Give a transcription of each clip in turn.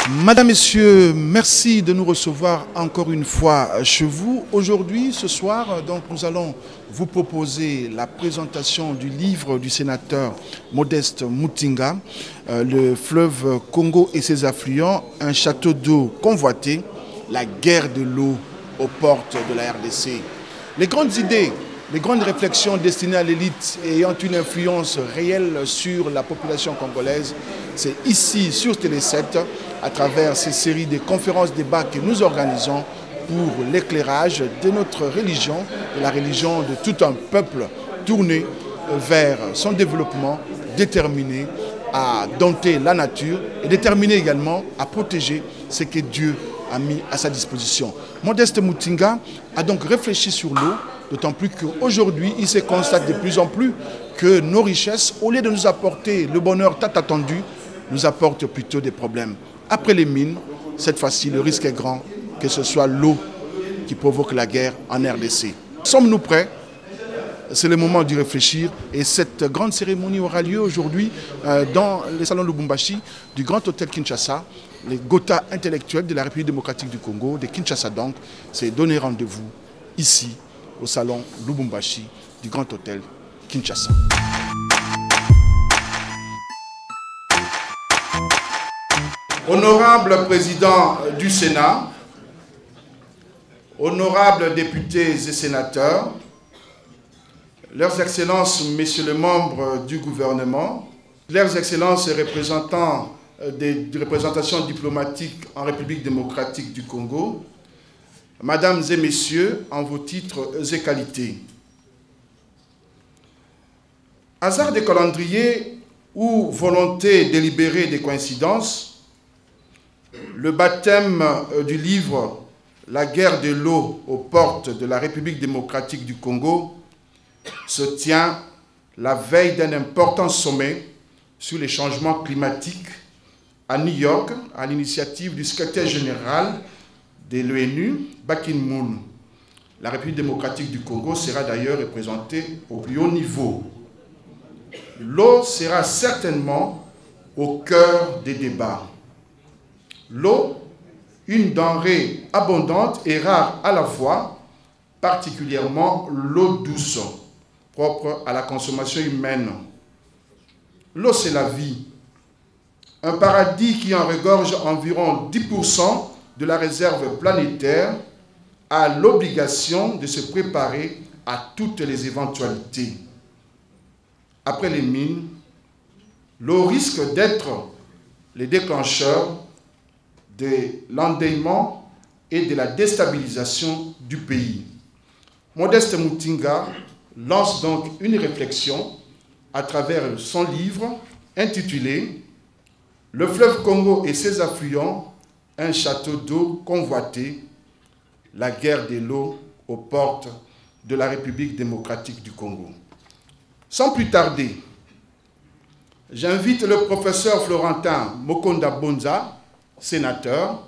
Madame, Messieurs, merci de nous recevoir encore une fois chez vous. Aujourd'hui, ce soir, donc, nous allons vous proposer la présentation du livre du sénateur Modeste Mutinga, Le fleuve Congo et ses affluents, un château d'eau convoité, la guerre de l'eau aux portes de la RDC. Les grandes idées, les grandes réflexions destinées à l'élite et ayant une influence réelle sur la population congolaise, c'est ici sur Télé 7, à travers ces séries de conférences, débats que nous organisons pour l'éclairage de notre religion, de la religion de tout un peuple tourné vers son développement, déterminé à dompter la nature et déterminé également à protéger ce que Dieu a mis à sa disposition. Modeste Mutinga a donc réfléchi sur l'eau, d'autant plus qu'aujourd'hui, il se constate de plus en plus que nos richesses, au lieu de nous apporter le bonheur tant attendu, nous apportent plutôt des problèmes. Après les mines, cette fois-ci, le risque est grand que ce soit l'eau qui provoque la guerre en RDC. Sommes-nous prêts? C'est le moment d'y réfléchir et cette grande cérémonie aura lieu aujourd'hui dans les salons Lubumbashi du Grand Hôtel Kinshasa, les Gotha intellectuels de la République démocratique du Congo, de Kinshasa donc. C'est donner rendez-vous ici au salon Lubumbashi du Grand Hôtel Kinshasa. Honorable président du Sénat, honorables députés et sénateurs, leurs excellences, messieurs les membres du gouvernement, leurs excellences et représentants des représentations diplomatiques en République démocratique du Congo, mesdames et messieurs, en vos titres et qualités. Hasard des calendriers ou volonté délibérée des coïncidences, le baptême du livre « La guerre de l'eau aux portes de la République démocratique du Congo » se tient la veille d'un important sommet sur les changements climatiques à New York, à l'initiative du secrétaire général de l'ONU, Ban Ki-moon. La République démocratique du Congo sera d'ailleurs représentée au plus haut niveau. L'eau sera certainement au cœur des débats. L'eau, une denrée abondante et rare à la fois, particulièrement l'eau douce, propre à la consommation humaine. L'eau, c'est la vie. Un paradis qui en regorge environ 10% de la réserve planétaire a l'obligation de se préparer à toutes les éventualités. Après les mines, l'eau risque d'être le déclencheur de l'endeuillement et de la déstabilisation du pays. Modeste Mutinga lance donc une réflexion à travers son livre intitulé « Le fleuve Congo et ses affluents, un château d'eau convoité, la guerre de l'eau aux portes de la République démocratique du Congo ». Sans plus tarder, j'invite le professeur Florentin Mokonda Bonza, sénateur,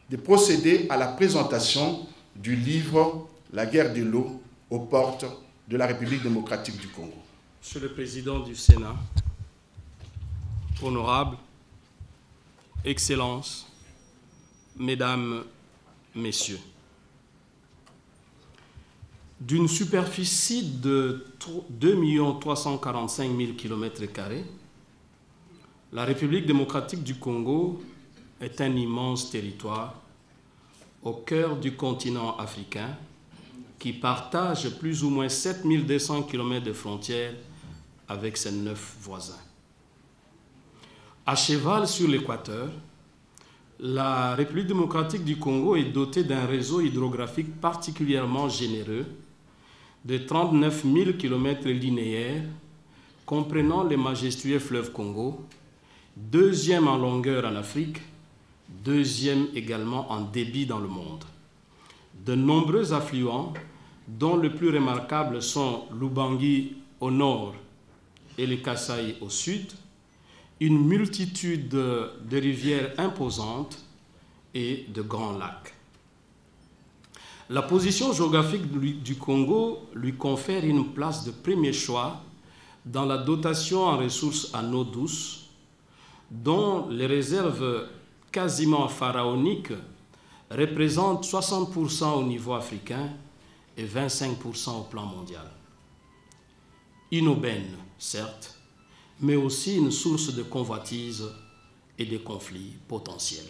de procéder à la présentation du livre « La guerre de l'eau aux portes de la République démocratique du Congo ». Monsieur le Président du Sénat, honorables, Excellences, Mesdames, Messieurs, d'une superficie de 2 345 000 km², la République démocratique du Congo est un immense territoire au cœur du continent africain qui partage plus ou moins 7200 km de frontières avec ses 9 voisins. À cheval sur l'équateur, la République démocratique du Congo est dotée d'un réseau hydrographique particulièrement généreux de 39 000 km linéaires comprenant les majestueux fleuves Congo, deuxième en longueur en Afrique, deuxième également en débit dans le monde. De nombreux affluents, dont les plus remarquables sont l'Ubangi au nord et le Kasaï au sud, une multitude de rivières imposantes et de grands lacs. La position géographique du Congo lui confère une place de premier choix dans la dotation en ressources en eau douce, dont les réserves quasiment pharaonique représente 60% au niveau africain et 25% au plan mondial. Une aubaine, certes, mais aussi une source de convoitise et de conflits potentiels.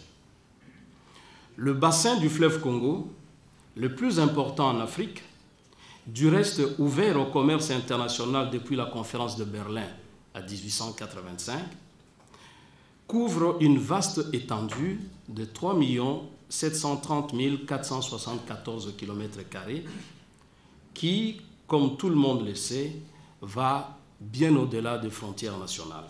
Le bassin du fleuve Congo, le plus important en Afrique, du reste ouvert au commerce international depuis la conférence de Berlin en 1885, couvre une vaste étendue de 3 730 474 km² qui, comme tout le monde le sait, va bien au-delà des frontières nationales.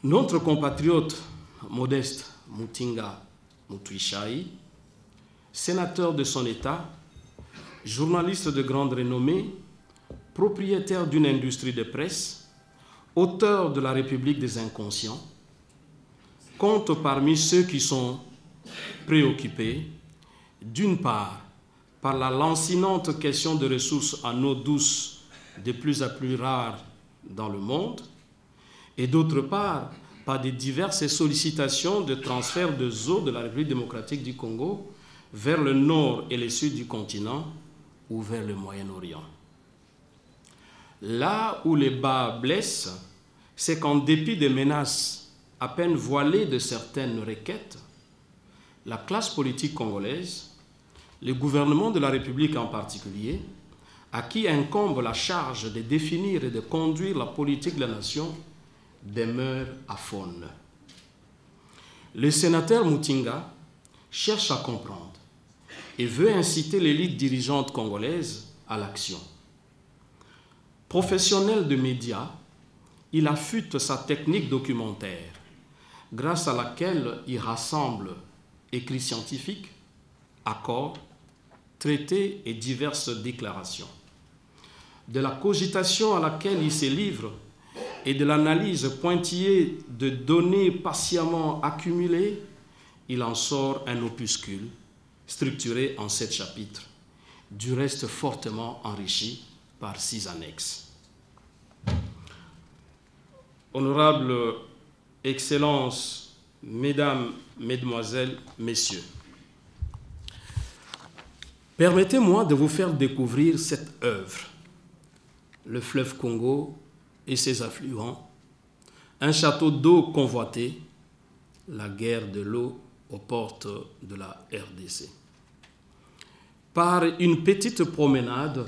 Notre compatriote Modeste Mutinga Mutwichayi, sénateur de son État, journaliste de grande renommée, propriétaire d'une industrie de presse, auteur de La République des inconscients, compte parmi ceux qui sont préoccupés, d'une part, par la lancinante question de ressources en eau douce de plus en plus rares dans le monde, et d'autre part, par des diverses sollicitations de transfert de eaux de la République démocratique du Congo vers le nord et le sud du continent ou vers le Moyen-Orient. Là où les bas blessent, c'est qu'en dépit des menaces à peine voilées de certaines requêtes, la classe politique congolaise, le gouvernement de la République en particulier, à qui incombe la charge de définir et de conduire la politique de la nation, demeure aphone. Le sénateur Mutinga cherche à comprendre et veut inciter l'élite dirigeante congolaise à l'action. Professionnel de médias, il affûte sa technique documentaire, grâce à laquelle il rassemble écrits scientifiques, accords, traités et diverses déclarations. De la cogitation à laquelle il se livre et de l'analyse pointillée de données patiemment accumulées, il en sort un opuscule structuré en 7 chapitres, du reste fortement enrichi par 6 annexes. Honorables Excellences, Mesdames, Mesdemoiselles, Messieurs, permettez-moi de vous faire découvrir cette œuvre, le fleuve Congo et ses affluents, un château d'eau convoité, la guerre de l'eau aux portes de la RDC. Par une petite promenade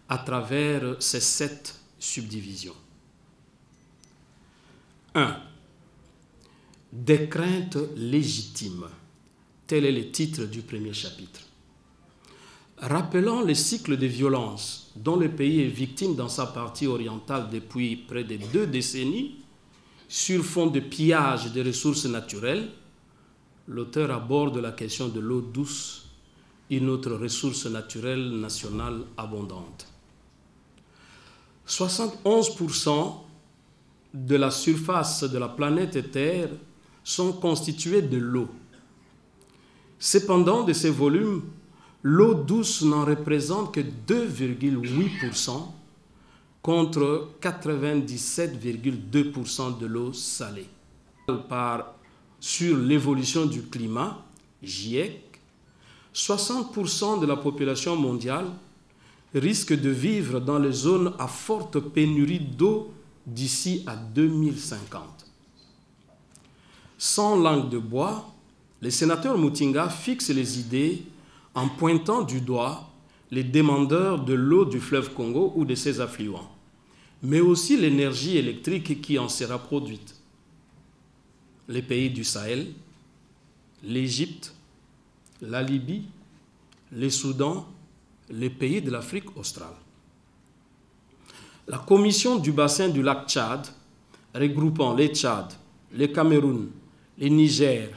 à travers ces 7 subdivisions. 1. Des craintes légitimes. Tel est le titre du premier chapitre. Rappelant le cycle de violence dont le pays est victime dans sa partie orientale depuis près de 2 décennies, sur fond de pillage des ressources naturelles, l'auteur aborde la question de l'eau douce, une autre ressource naturelle nationale abondante. 71% de la surface de la planète Terre sont constitués de l'eau. Cependant, de ces volumes, l'eau douce n'en représente que 2,8% contre 97,2% de l'eau salée. Sur l'évolution du climat, GIEC, 60% de la population mondiale risque de vivre dans les zones à forte pénurie d'eau d'ici à 2050. Sans langue de bois, le sénateur Mutinga fixe les idées en pointant du doigt les demandeurs de l'eau du fleuve Congo ou de ses affluents, mais aussi l'énergie électrique qui en sera produite. Les pays du Sahel, l'Égypte, la Libye, le Soudan, les pays de l'Afrique australe. La commission du bassin du lac Tchad, regroupant les Tchad, le Cameroun, le Niger,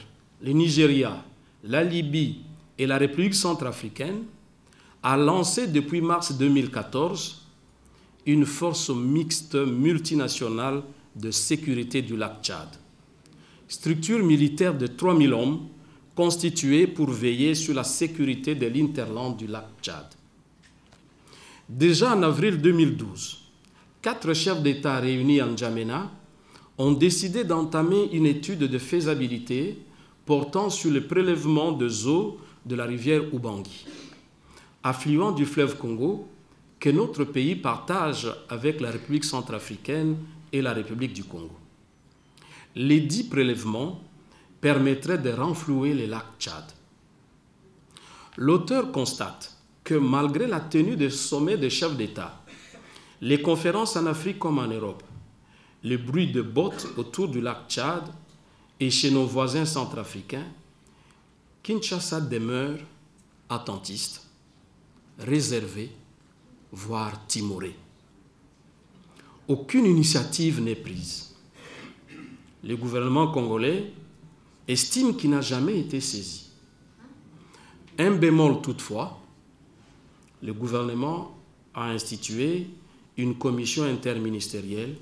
le Nigeria, la Libye et la République centrafricaine, a lancé depuis mars 2014 une force mixte multinationale de sécurité du lac Tchad, structure militaire de 3000 hommes constituée pour veiller sur la sécurité de l'hinterland du lac Tchad. Déjà en avril 2012, 4 chefs d'État réunis en N'Djamena ont décidé d'entamer une étude de faisabilité portant sur le prélèvement de eaux de la rivière Ubangi, affluent du fleuve Congo, que notre pays partage avec la République centrafricaine et la République du Congo. Les dits prélèvements permettraient de renflouer les lacs Tchad. L'auteur constate que malgré la tenue des sommets des chefs d'État, les conférences en Afrique comme en Europe, le bruit de bottes autour du lac Tchad et chez nos voisins centrafricains, Kinshasa demeure attentiste, réservé, voire timoré. Aucune initiative n'est prise. Le gouvernement congolais estime qu'il n'a jamais été saisi. Un bémol toutefois, le gouvernement a institué une commission interministérielle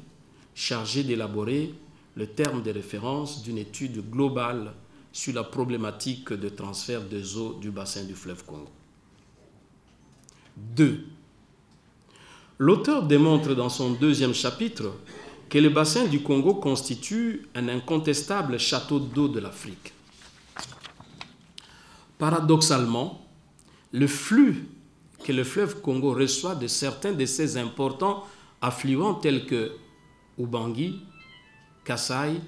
chargée d'élaborer le terme de référence d'une étude globale sur la problématique de transfert des eaux du bassin du fleuve Congo. 2. L'auteur démontre dans son deuxième chapitre que le bassin du Congo constitue un incontestable château d'eau de l'Afrique. Paradoxalement, le flux que le fleuve Congo reçoit de certains de ses importants affluents tels que Ubangi, Kasai,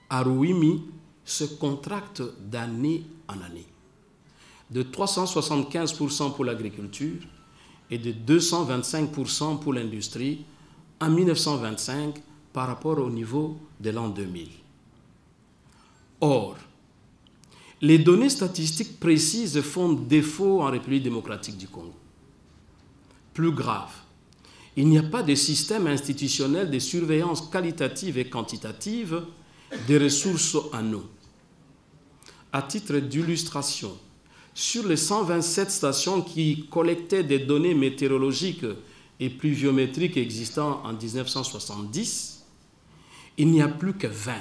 Aruwimi se contracte d'année en année, de 375% pour l'agriculture et de 225% pour l'industrie en 1925 par rapport au niveau de l'an 2000. Or, les données statistiques précises font défaut en République démocratique du Congo. Plus grave, il n'y a pas de système institutionnel de surveillance qualitative et quantitative des ressources en eau. À titre d'illustration, sur les 127 stations qui collectaient des données météorologiques et pluviométriques existant en 1970, il n'y a plus que 20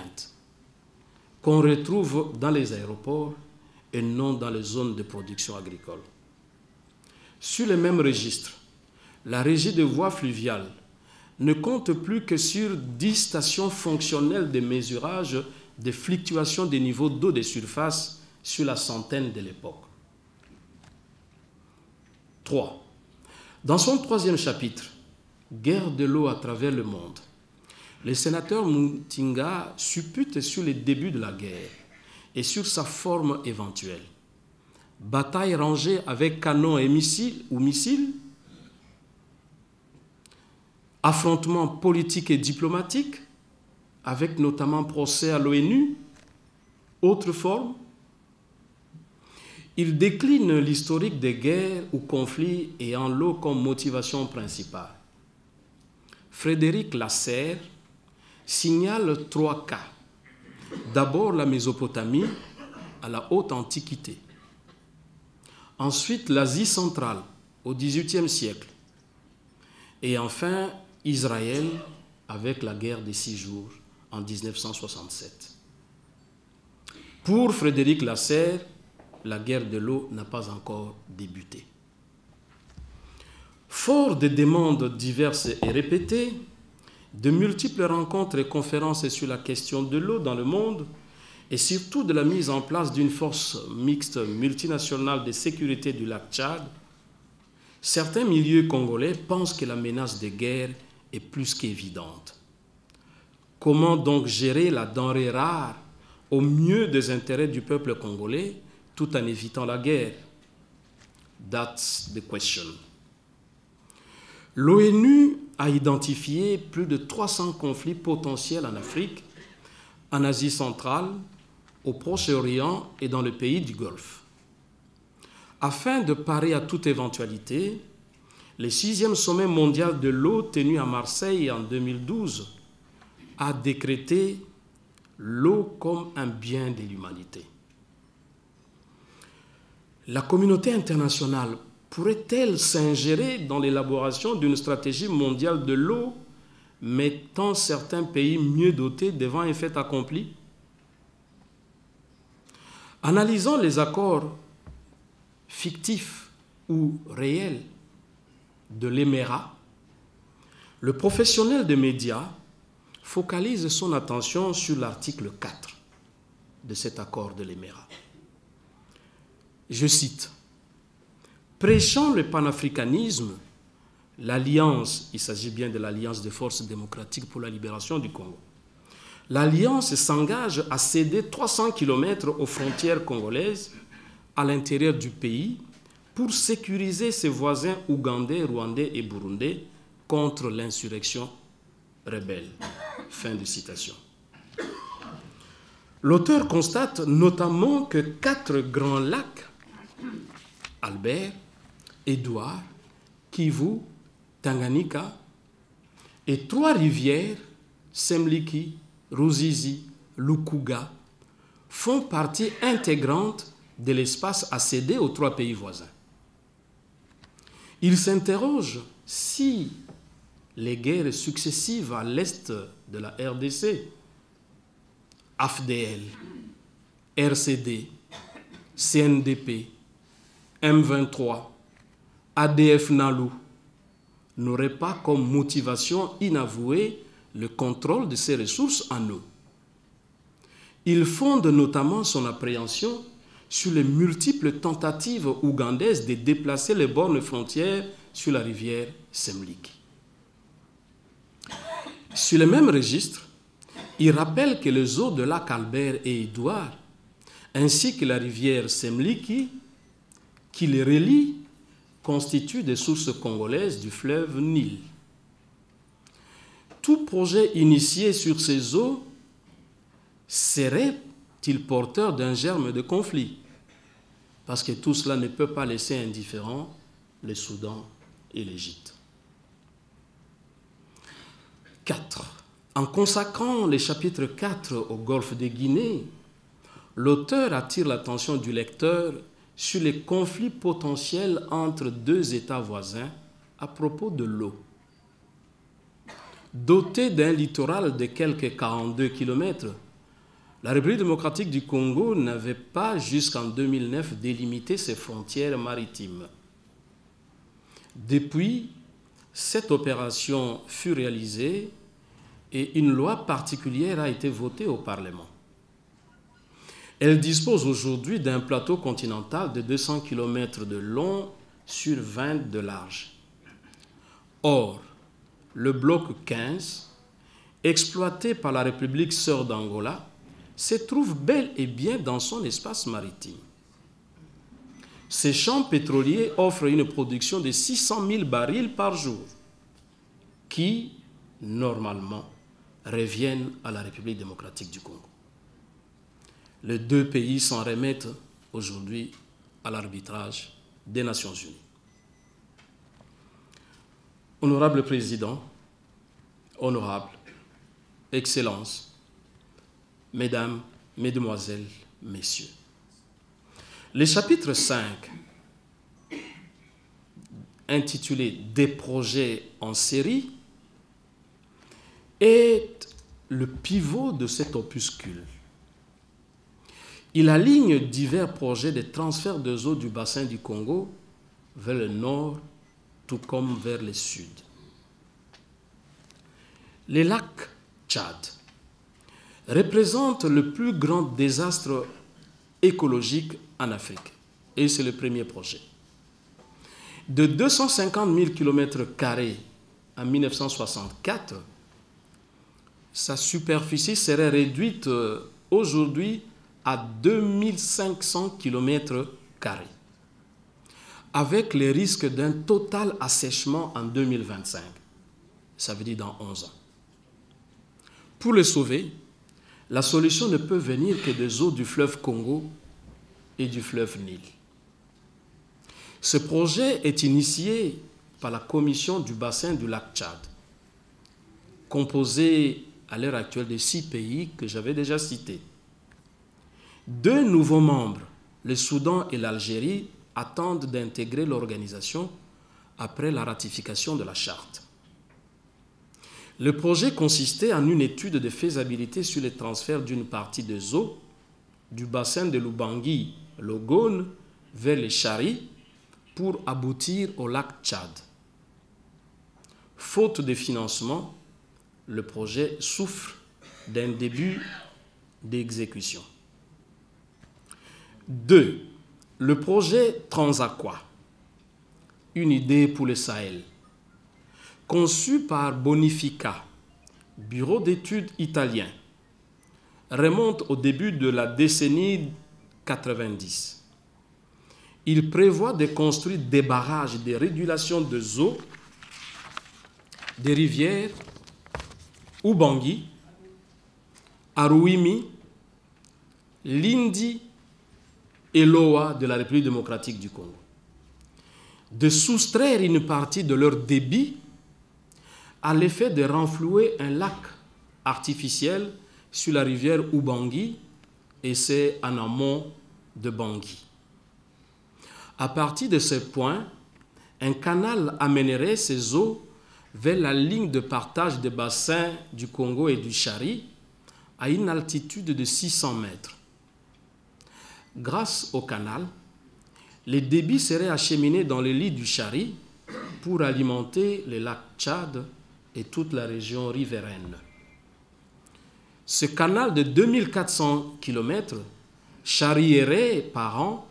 qu'on retrouve dans les aéroports et non dans les zones de production agricole. Sur le même registre, la régie des voies fluviales ne compte plus que sur 10 stations fonctionnelles de mesurage des fluctuations des niveaux d'eau de surface sur la centaine de l'époque. 3. Dans son troisième chapitre, Guerre de l'eau à travers le monde, le sénateur Mutinga suppute sur les débuts de la guerre et sur sa forme éventuelle. Bataille rangée avec canons et missiles ou missiles, affrontements politiques et diplomatiques, avec notamment procès à l'ONU, autre forme. Il décline l'historique des guerres ou conflits ayant l'eau comme motivation principale. Frédéric Lasserre signale 3 cas. D'abord la Mésopotamie à la haute antiquité. Ensuite l'Asie centrale au XVIIIe siècle. Et enfin Israël avec la guerre des 6 jours en 1967. Pour Frédéric Lasserre, la guerre de l'eau n'a pas encore débuté. Fort de demandes diverses et répétées, de multiples rencontres et conférences sur la question de l'eau dans le monde et surtout de la mise en place d'une force mixte multinationale de sécurité du lac Tchad, certains milieux congolais pensent que la menace de guerre est plus qu'évidente. Comment donc gérer la denrée rare au mieux des intérêts du peuple congolais tout en évitant la guerre? That's the question. L'ONU a identifié plus de 300 conflits potentiels en Afrique, en Asie centrale, au Proche-Orient et dans les pays du Golfe. Afin de parer à toute éventualité, le 6e sommet mondial de l'eau tenu à Marseille en 2012 a décrété l'eau comme un bien de l'humanité. La communauté internationale pourrait-elle s'ingérer dans l'élaboration d'une stratégie mondiale de l'eau, mettant certains pays mieux dotés devant un fait accompli? Analysons les accords fictifs ou réels de l'EMERA. Le professionnel des médias focalise son attention sur l'article 4 de cet accord de l'Émirat. Je cite, « Prêchant le panafricanisme, l'Alliance, il s'agit bien de l'Alliance des forces démocratiques pour la libération du Congo, l'Alliance s'engage à céder 300 km aux frontières congolaises à l'intérieur du pays pour sécuriser ses voisins ougandais, rwandais et burundais contre l'insurrection rebelle. » Fin de citation. L'auteur constate notamment que 4 grands lacs, Albert, Édouard, Kivu, Tanganyika, et 3 rivières, Semliki, Ruzizi, Lukuga, font partie intégrante de l'espace à céder aux 3 pays voisins. Il s'interroge si les guerres successives à l'est de la RDC, AFDL, RCD, CNDP, M23, ADF Nalu, n'auraient pas comme motivation inavouée le contrôle de ces ressources en eau. Il fonde notamment son appréhension sur les multiples tentatives ougandaises de déplacer les bornes frontières sur la rivière Semliki. Sur le même registre, il rappelle que les eaux de lac Albert et Édouard, ainsi que la rivière Semliki, qui les relie, constituent des sources congolaises du fleuve Nil. Tout projet initié sur ces eaux serait-il porteur d'un germe de conflit? Parce que tout cela ne peut pas laisser indifférents le Soudan et l'Égypte. 4. En consacrant le chapitre 4 au golfe de Guinée, l'auteur attire l'attention du lecteur sur les conflits potentiels entre 2 États voisins à propos de l'eau. Dotée d'un littoral de quelques 42 km, la République démocratique du Congo n'avait pas jusqu'en 2009 délimité ses frontières maritimes. Depuis, cette opération fut réalisée et une loi particulière a été votée au Parlement. Elle dispose aujourd'hui d'un plateau continental de 200 km de long sur 20 de large. Or, le bloc 15, exploité par la République sœur d'Angola, se trouve bel et bien dans son espace maritime. Ces champs pétroliers offrent une production de 600 000 barils par jour, qui, normalement, reviennent à la République démocratique du Congo. Les 2 pays s'en remettent aujourd'hui à l'arbitrage des Nations Unies. Honorable Président, Honorable, Excellences, Mesdames, Mesdemoiselles, Messieurs, le chapitre 5, intitulé « Des projets en série », est le pivot de cet opuscule. Il aligne divers projets de transfert des eaux du bassin du Congo vers le nord, tout comme vers le sud. Le lac Tchad représente le plus grand désastre écologique en Afrique, et c'est le premier projet. De 250 000 km² en 1964, sa superficie serait réduite aujourd'hui à 2500 km², avec le risque d'un total assèchement en 2025. Ça veut dire dans 11 ans. Pour le sauver, la solution ne peut venir que des eaux du fleuve Congo et du fleuve Nil. Ce projet est initié par la commission du bassin du lac Tchad, composée à l'heure actuelle de 6 pays que j'avais déjà cités. 2 nouveaux membres, le Soudan et l'Algérie, attendent d'intégrer l'organisation après la ratification de la charte. Le projet consistait en une étude de faisabilité sur le transfert d'une partie des eaux du bassin de l'Ubangi, l'Ogone, vers les Chari pour aboutir au lac Tchad. Faute de financement, le projet souffre d'un début d'exécution. 2. Le projet Transaqua, une idée pour le Sahel, conçu par Bonifica, bureau d'études italien, remonte au début de la décennie 90. Il prévoit de construire des barrages de régulation des eaux des rivières Ubangi, Aruimi, Lindi et Loa de la République démocratique du Congo, de soustraire une partie de leur débit à l'effet de renflouer un lac artificiel sur la rivière Ubangi, et c'est en amont de Bangui. À partir de ce point, un canal amènerait ces eaux vers la ligne de partage des bassins du Congo et du Chari à une altitude de 600 mètres. Grâce au canal, les débits seraient acheminés dans les lits du Chari pour alimenter le lac Tchad et toute la région riveraine. Ce canal de 2400 km charrierait par an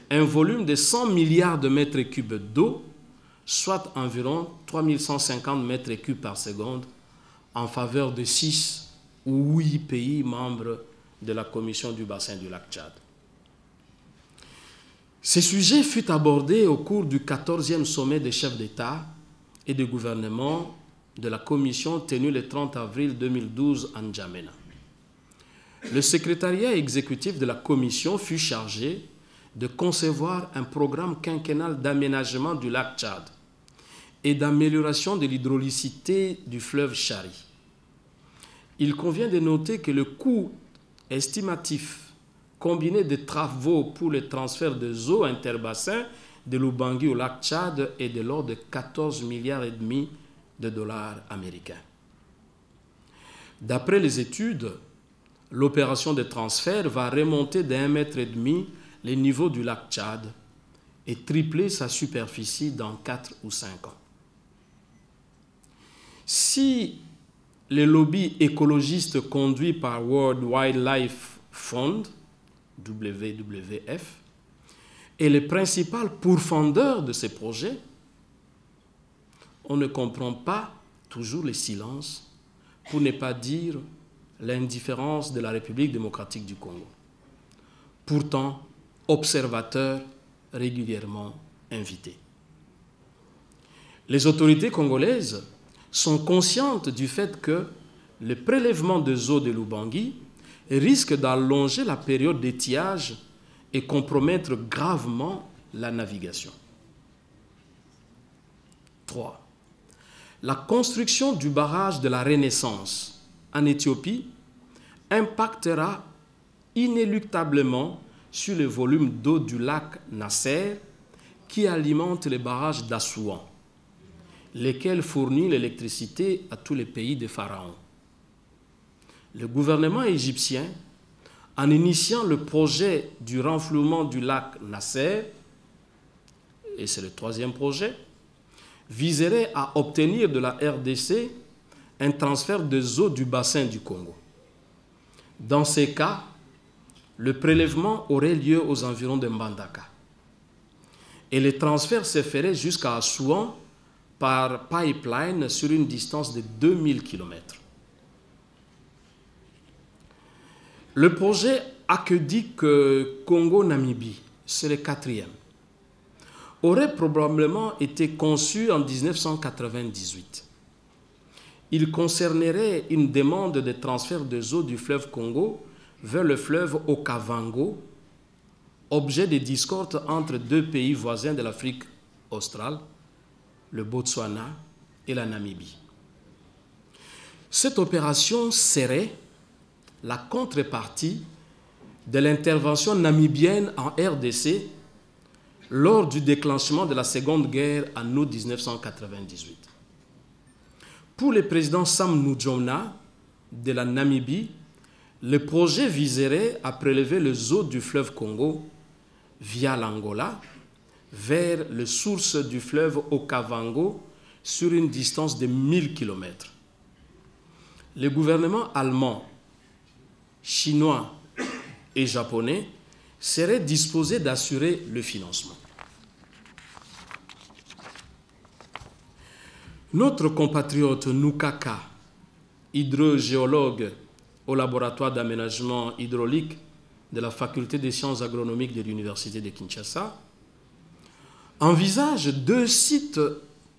un volume de 100 milliards de mètres cubes d'eau, soit environ 3150 mètres cubes par seconde, en faveur de 6 ou 8 pays membres de la Commission du bassin du lac Tchad. Ce sujet fut abordé au cours du 14e sommet des chefs d'État et de gouvernement de la Commission tenu le 30 avril 2012 à N'Djamena. Le secrétariat exécutif de la Commission fut chargé de concevoir un programme quinquennal d'aménagement du lac Tchad et d'amélioration de l'hydraulicité du fleuve Chari. Il convient de noter que le coût estimatif combiné des travaux pour le transfert des eaux interbassins de l'Ubangi au lac Tchad est de l'ordre de 14,5 milliards de dollars américains. D'après les études, l'opération de transfert va remonter d'1,5 mètre le niveau du lac Tchad et tripler sa superficie dans 4 ou 5 ans. Si les lobbies écologistes conduits par World Wildlife Fund, WWF, est le principal pourfendeur de ces projets, on ne comprend pas toujours le silence, pour ne pas dire l'indifférence de la République démocratique du Congo. Pourtant, observateurs régulièrement invités. Les autorités congolaises sont conscientes du fait que le prélèvement des eaux de l'Ubangi risque d'allonger la période d'étiage et compromettre gravement la navigation. 3. La construction du barrage de la Renaissance en Éthiopie impactera inéluctablement sur le volume d'eau du lac Nasser qui alimente les barrages d'Assouan, lesquels fournissent l'électricité à tous les pays de Pharaon. Le gouvernement égyptien, en initiant le projet du renflouement du lac Nasser, et c'est le 3e projet, viserait à obtenir de la RDC un transfert des eaux du bassin du Congo. Dans ces cas, le prélèvement aurait lieu aux environs de Mbandaka. Et le transfert se ferait jusqu'à Assouan par pipeline sur une distance de 2000 km. Le projet aqueduc Congo-Namibie, c'est le 4e, aurait probablement été conçu en 1998. Il concernerait une demande de transfert des eaux du fleuve Congo vers le fleuve Okavango, objet de discorde entre 2 pays voisins de l'Afrique australe, le Botswana et la Namibie. Cette opération serait la contrepartie de l'intervention namibienne en RDC lors du déclenchement de la Seconde Guerre en août 1998. Pour le président Sam Nujoma de la Namibie, le projet viserait à prélever les eaux du fleuve Congo via l'Angola vers les sources du fleuve Okavango sur une distance de 1000 km. les gouvernements allemands, chinois et japonais seraient disposés d'assurer le financement. Notre compatriote Nukaka, hydrogéologue au laboratoire d'aménagement hydraulique de la faculté des sciences agronomiques de l'université de Kinshasa, envisage 2 sites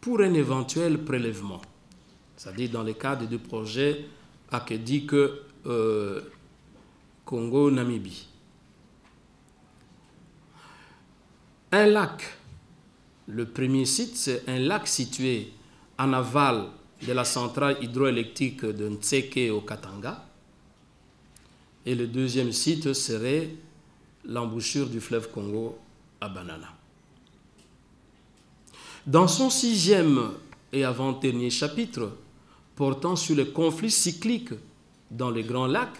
pour un éventuel prélèvement, c'est-à-dire dans le cadre du projet Akedik Congo-Namibie. Un lac, le premier site, c'est un lac situé en aval de la centrale hydroélectrique de Ntseke au Katanga. Et le deuxième site serait l'embouchure du fleuve Congo à Banana. Dans son 6e et avant-dernier chapitre, portant sur les conflits cycliques dans les Grands Lacs,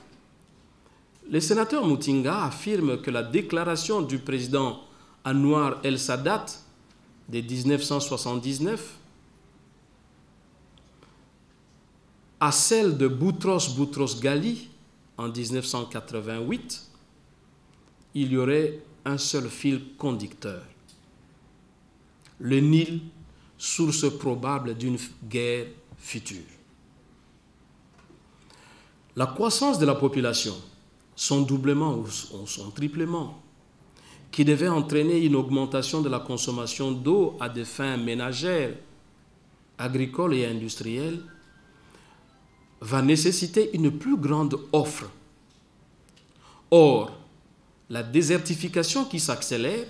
le sénateur Mutinga affirme que la déclaration du président Anwar el-Sadat de 1979 à celle de Boutros Boutros-Ghali en 1988, il y aurait un seul fil conducteur. Le Nil, source probable d'une guerre future. La croissance de la population, son doublement ou son triplement, qui devait entraîner une augmentation de la consommation d'eau à des fins ménagères, agricoles et industrielles, va nécessiter une plus grande offre. Or, la désertification qui s'accélère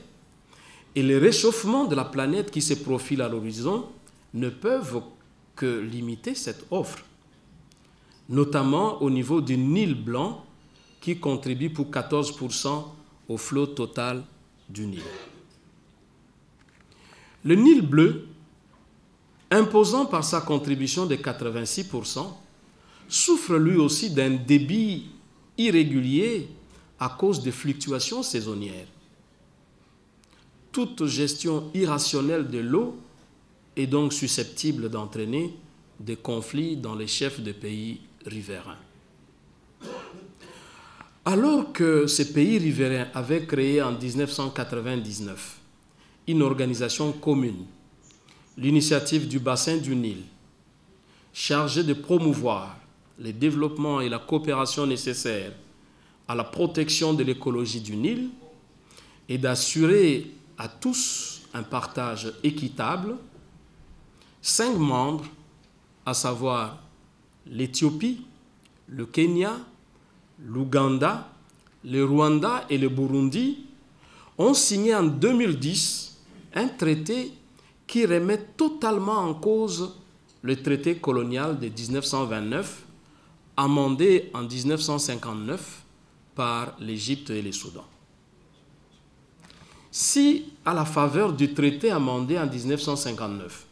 et le réchauffement de la planète qui se profile à l'horizon ne peuvent que limiter cette offre, notamment au niveau du Nil blanc qui contribue pour 14% au flot total du Nil. Le Nil bleu, imposant par sa contribution de 86%, souffre lui aussi d'un débit irrégulier à cause des fluctuations saisonnières. Toute gestion irrationnelle de l'eau est donc susceptible d'entraîner des conflits dans les chefs de pays riverains. Alors que ces pays riverains avaient créé en 1999 une organisation commune, l'initiative du bassin du Nil, chargée de promouvoir le développement et la coopération nécessaires à la protection de l'écologie du Nil et d'assurer à tous un partage équitable, 5 membres, à savoir l'Éthiopie, le Kenya, l'Ouganda, le Rwanda et le Burundi, ont signé en 2010 un traité qui remet totalement en cause le traité colonial de 1929, amendé en 1959 par l'Égypte et le Soudan. Si, à la faveur du traité amendé en 1959,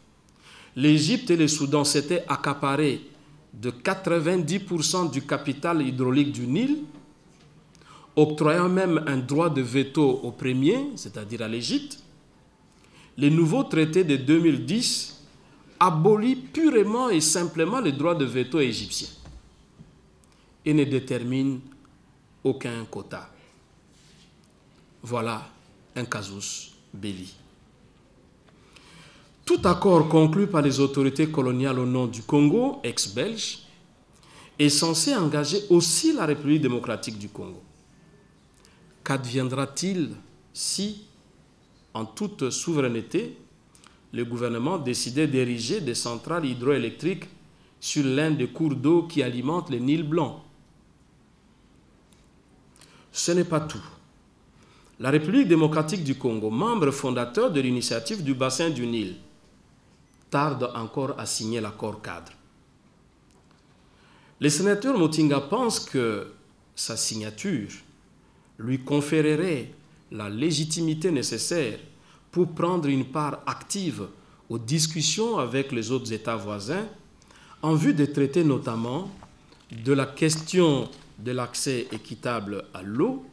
l'Égypte et le Soudan s'étaient accaparés de 90% du capital hydraulique du Nil, octroyant même un droit de veto au premier, c'est-à-dire à l'Égypte, le nouveau traité de 2010 abolit purement et simplement le droit de veto égyptien et ne détermine aucun quota. Voilà un casus belli. Tout accord conclu par les autorités coloniales au nom du Congo, ex-belge, est censé engager aussi la République démocratique du Congo. Qu'adviendra-t-il si, en toute souveraineté, le gouvernement décidait d'ériger des centrales hydroélectriques sur l'un des cours d'eau qui alimentent le Nil blanc? Ce n'est pas tout. La République démocratique du Congo, membre fondateur de l'initiative du bassin du Nil, tarde encore à signer l'accord cadre. Le sénateur Mutinga pense que sa signature lui conférerait la légitimité nécessaire pour prendre une part active aux discussions avec les autres États voisins en vue de traiter notamment de la question de l'accès équitable à l'eau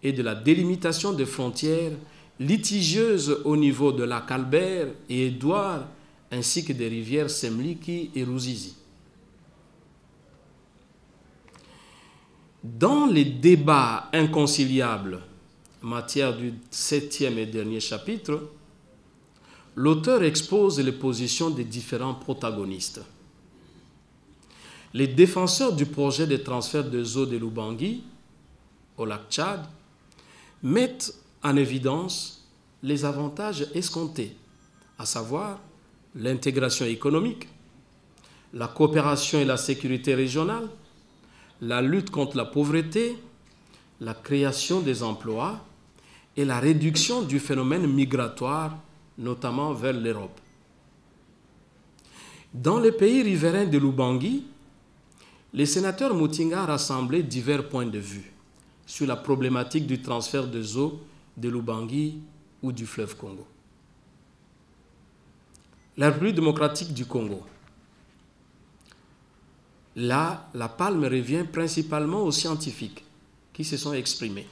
et de la délimitation des frontières litigieuses au niveau de lac Albert et Édouard ainsi que des rivières Semliki et Ruzizi. Dans les débats inconciliables en matière du 7e et dernier chapitre, l'auteur expose les positions des différents protagonistes. Les défenseurs du projet de transfert des eaux de l'Ubangui au lac Tchad mettent en évidence les avantages escomptés, à savoir l'intégration économique, la coopération et la sécurité régionale, la lutte contre la pauvreté, la création des emplois et la réduction du phénomène migratoire, notamment vers l'Europe. Dans les pays riverains de l'Ubangui, les sénateurs Mutinga rassemblaient divers points de vue sur la problématique du transfert des eaux de l'Ubangui ou du fleuve Congo. La République démocratique du Congo. Là, la palme revient principalement aux scientifiques qui se sont exprimés.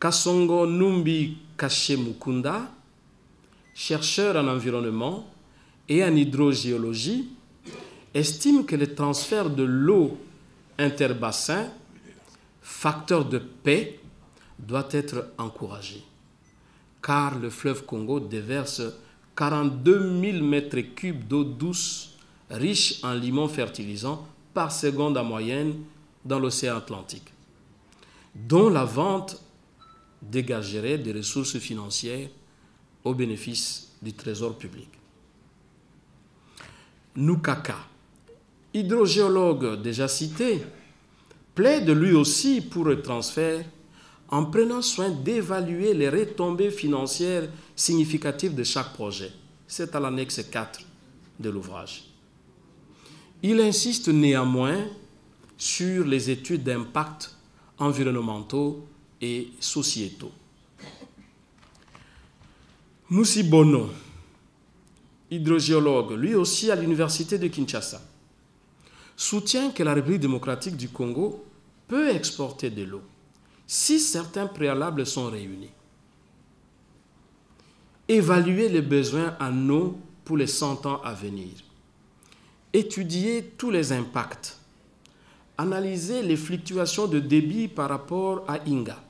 Kasongo Numbi Kache Mukunda, chercheur en environnement et en hydrogéologie, estime que le transfert de l'eau interbassin, facteur de paix, doit être encouragé, car le fleuve Congo déverse 42 000 mètres cubes d'eau douce riche en limons fertilisants par seconde en moyenne dans l'océan Atlantique, dont la vente dégagerait des ressources financières au bénéfice du trésor public. Nukaka, hydrogéologue déjà cité, plaide lui aussi pour le transfert en prenant soin d'évaluer les retombées financières significatives de chaque projet. C'est à l'annexe 4 de l'ouvrage. Il insiste néanmoins sur les études d'impact environnementaux et sociétaux. Moussi Bono, hydrogéologue, lui aussi à l'université de Kinshasa, soutient que la République démocratique du Congo peut exporter de l'eau si certains préalables sont réunis. Évaluer les besoins en eau pour les 100 ans à venir. Étudier tous les impacts. Analyser les fluctuations de débit par rapport à Inga.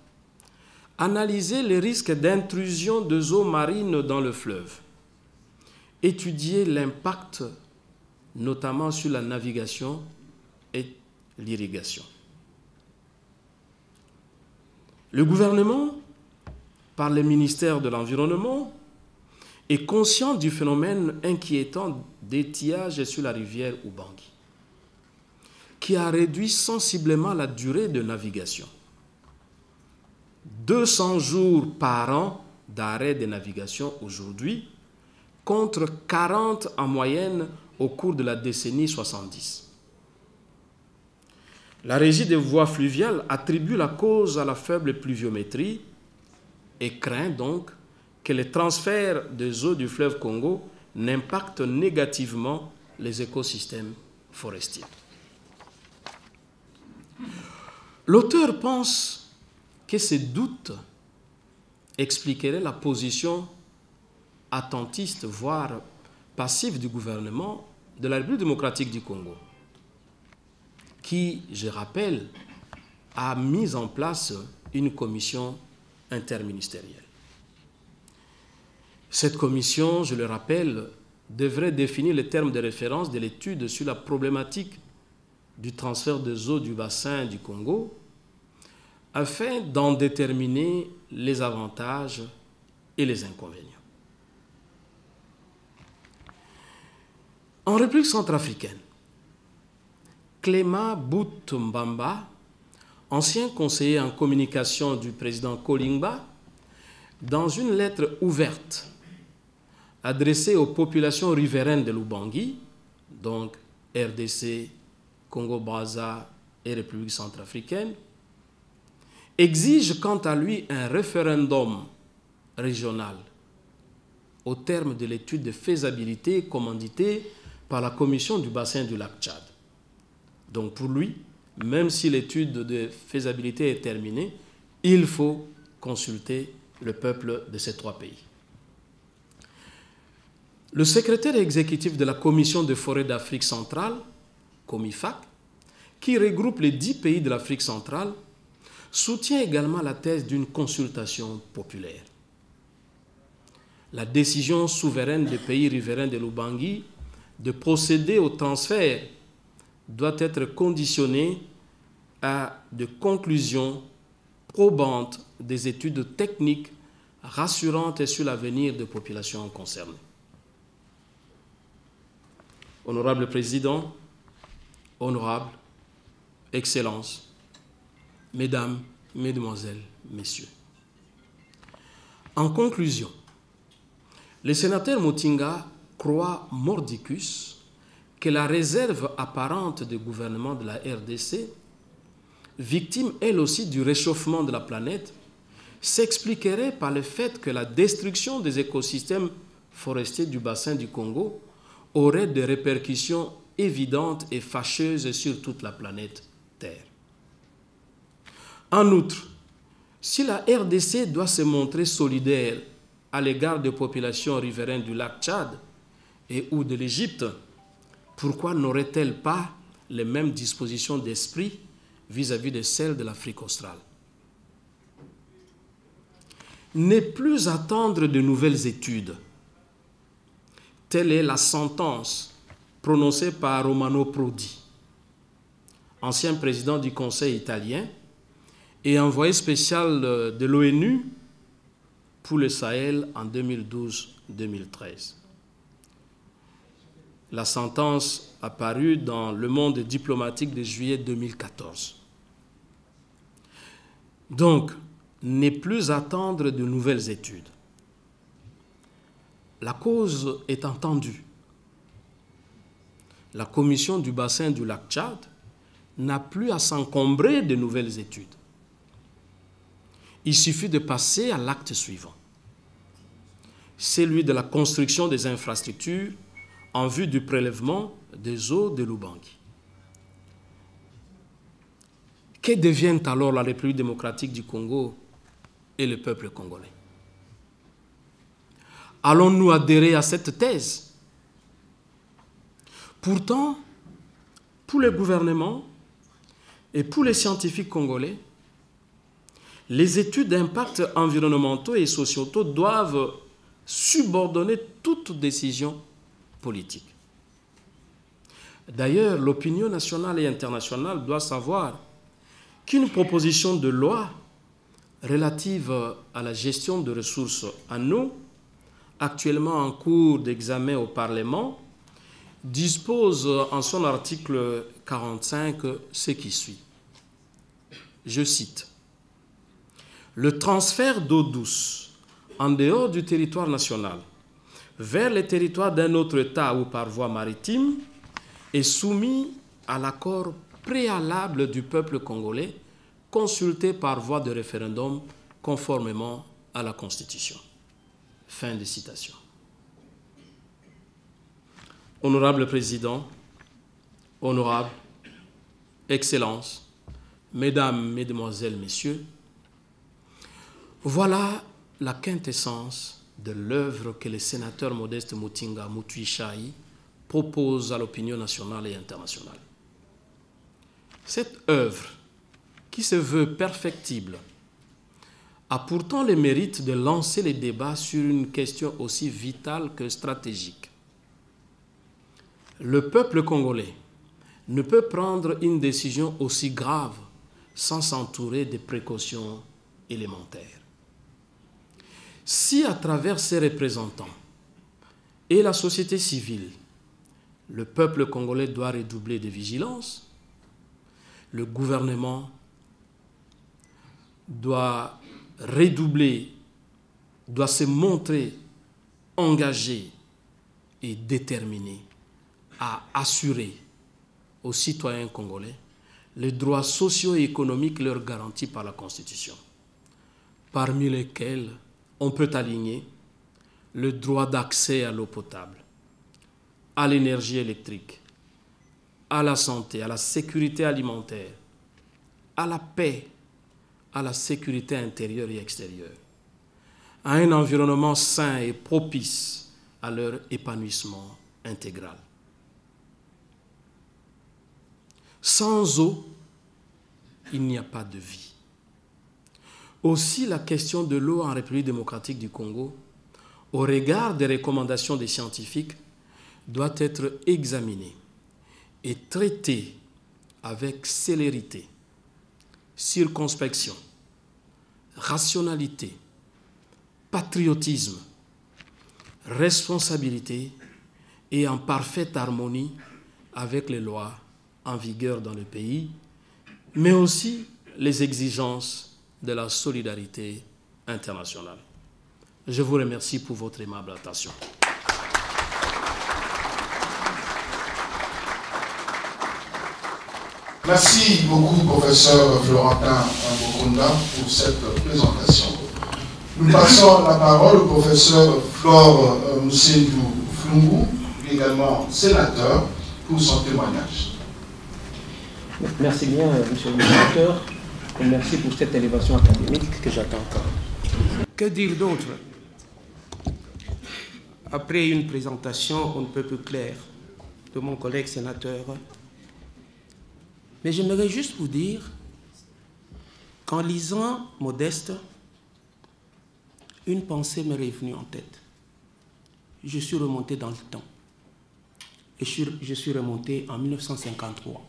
Analyser les risques d'intrusion de eaux marines dans le fleuve. Étudier l'impact, notamment sur la navigation et l'irrigation. Le gouvernement, par le ministère de l'Environnement, est conscient du phénomène inquiétant d'étiage sur la rivière Ubangui, qui a réduit sensiblement la durée de navigation. 200 jours par an d'arrêt de navigation aujourd'hui, contre 40 en moyenne au cours de la décennie 70. La Régie des voies fluviales attribue la cause à la faible pluviométrie et craint donc que les transferts des eaux du fleuve Congo n'impactent négativement les écosystèmes forestiers. L'auteur pense que ces doutes expliqueraient la position attentiste, voire passive du gouvernement de la République démocratique du Congo, qui, je rappelle, a mis en place une commission interministérielle. Cette commission, je le rappelle, devrait définir les termes de référence de l'étude sur la problématique du transfert des eaux du bassin du Congo, afin d'en déterminer les avantages et les inconvénients. En République centrafricaine, Clément Bout-Mbamba, ancien conseiller en communication du président Kolingba, dans une lettre ouverte adressée aux populations riveraines de l'Ubangui, donc RDC, Congo-Brazza et République centrafricaine, exige quant à lui un référendum régional au terme de l'étude de faisabilité commanditée par la commission du bassin du lac Tchad. Donc pour lui, même si l'étude de faisabilité est terminée, il faut consulter le peuple de ces trois pays. Le secrétaire exécutif de la Commission des forêts d'Afrique centrale, COMIFAC, qui regroupe les 10 pays de l'Afrique centrale, soutient également la thèse d'une consultation populaire. La décision souveraine des pays riverains de l'Ubangi de procéder au transfert doit être conditionnée à de conclusions probantes des études techniques rassurantes sur l'avenir des populations concernées. Honorable Président, Honorables, Excellences, Mesdames, Mesdemoiselles, Messieurs. En conclusion, le sénateur Mutinga croit mordicus que la réserve apparente du gouvernement de la RDC, victime elle aussi du réchauffement de la planète, s'expliquerait par le fait que la destruction des écosystèmes forestiers du bassin du Congo aurait des répercussions évidentes et fâcheuses sur toute la planète Terre. En outre, si la RDC doit se montrer solidaire à l'égard des populations riveraines du lac Tchad et ou de l'Égypte, pourquoi n'aurait-elle pas les mêmes dispositions d'esprit vis-à-vis de celles de l'Afrique australe? Ne plus attendre de nouvelles études. Telle est la sentence prononcée par Romano Prodi, ancien président du Conseil italien et envoyé spécial de l'ONU pour le Sahel en 2012-2013. La sentence apparue dans Le Monde diplomatique de juillet 2014. Donc, ne plus attendre de nouvelles études. La cause est entendue. La commission du bassin du lac Tchad n'a plus à s'encombrer de nouvelles études. Il suffit de passer à l'acte suivant, celui de la construction des infrastructures en vue du prélèvement des eaux de l'Ubangi. Que deviennent alors la République démocratique du Congo et le peuple congolais? Allons-nous adhérer à cette thèse? Pourtant, pour le gouvernement et pour les scientifiques congolais, les études d'impact environnementaux et sociétaux doivent subordonner toute décision politique. D'ailleurs, l'opinion nationale et internationale doit savoir qu'une proposition de loi relative à la gestion de ressources en eau, actuellement en cours d'examen au Parlement, dispose en son article 45 ce qui suit. Je cite: « Le transfert d'eau douce en dehors du territoire national vers les territoires d'un autre État ou par voie maritime est soumis à l'accord préalable du peuple congolais consulté par voie de référendum conformément à la Constitution. » Fin de citation. Honorable Président, Honorables, Excellences, Mesdames, Mesdemoiselles, Messieurs, voilà la quintessence de l'œuvre que le sénateur Modeste Mutinga Mutui Chai propose à l'opinion nationale et internationale. Cette œuvre, qui se veut perfectible, a pourtant le mérite de lancer les débats sur une question aussi vitale que stratégique. Le peuple congolais ne peut prendre une décision aussi grave sans s'entourer de précautions élémentaires. Si à travers ses représentants et la société civile, le peuple congolais doit redoubler de vigilance, le gouvernement doit redoubler, doit se montrer engagé et déterminé à assurer aux citoyens congolais les droits sociaux et économiques leur garantis par la Constitution, parmi lesquels on peut aligner le droit d'accès à l'eau potable, à l'énergie électrique, à la santé, à la sécurité alimentaire, à la paix, à la sécurité intérieure et extérieure, à un environnement sain et propice à leur épanouissement intégral. Sans eau, il n'y a pas de vie. Aussi, la question de l'eau en République démocratique du Congo, au regard des recommandations des scientifiques, doit être examinée et traitée avec célérité, circonspection, rationalité, patriotisme, responsabilité et en parfaite harmonie avec les lois en vigueur dans le pays, mais aussi les exigences de la solidarité internationale. Je vous remercie pour votre aimable attention. Merci beaucoup, professeur Florentin Mbokunda, pour cette présentation. Nous passons la parole au professeur Flore Moussendou Flungu, également sénateur, pour son témoignage. Merci bien, monsieur le modérateur, et merci pour cette élévation académique que j'attends encore. Que dire d'autre? Après une présentation on ne peut plus claire de mon collègue sénateur, mais j'aimerais juste vous dire qu'en lisant Modeste, une pensée m'est revenue en tête. Je suis remonté dans le temps. Et je suis remonté en 1953.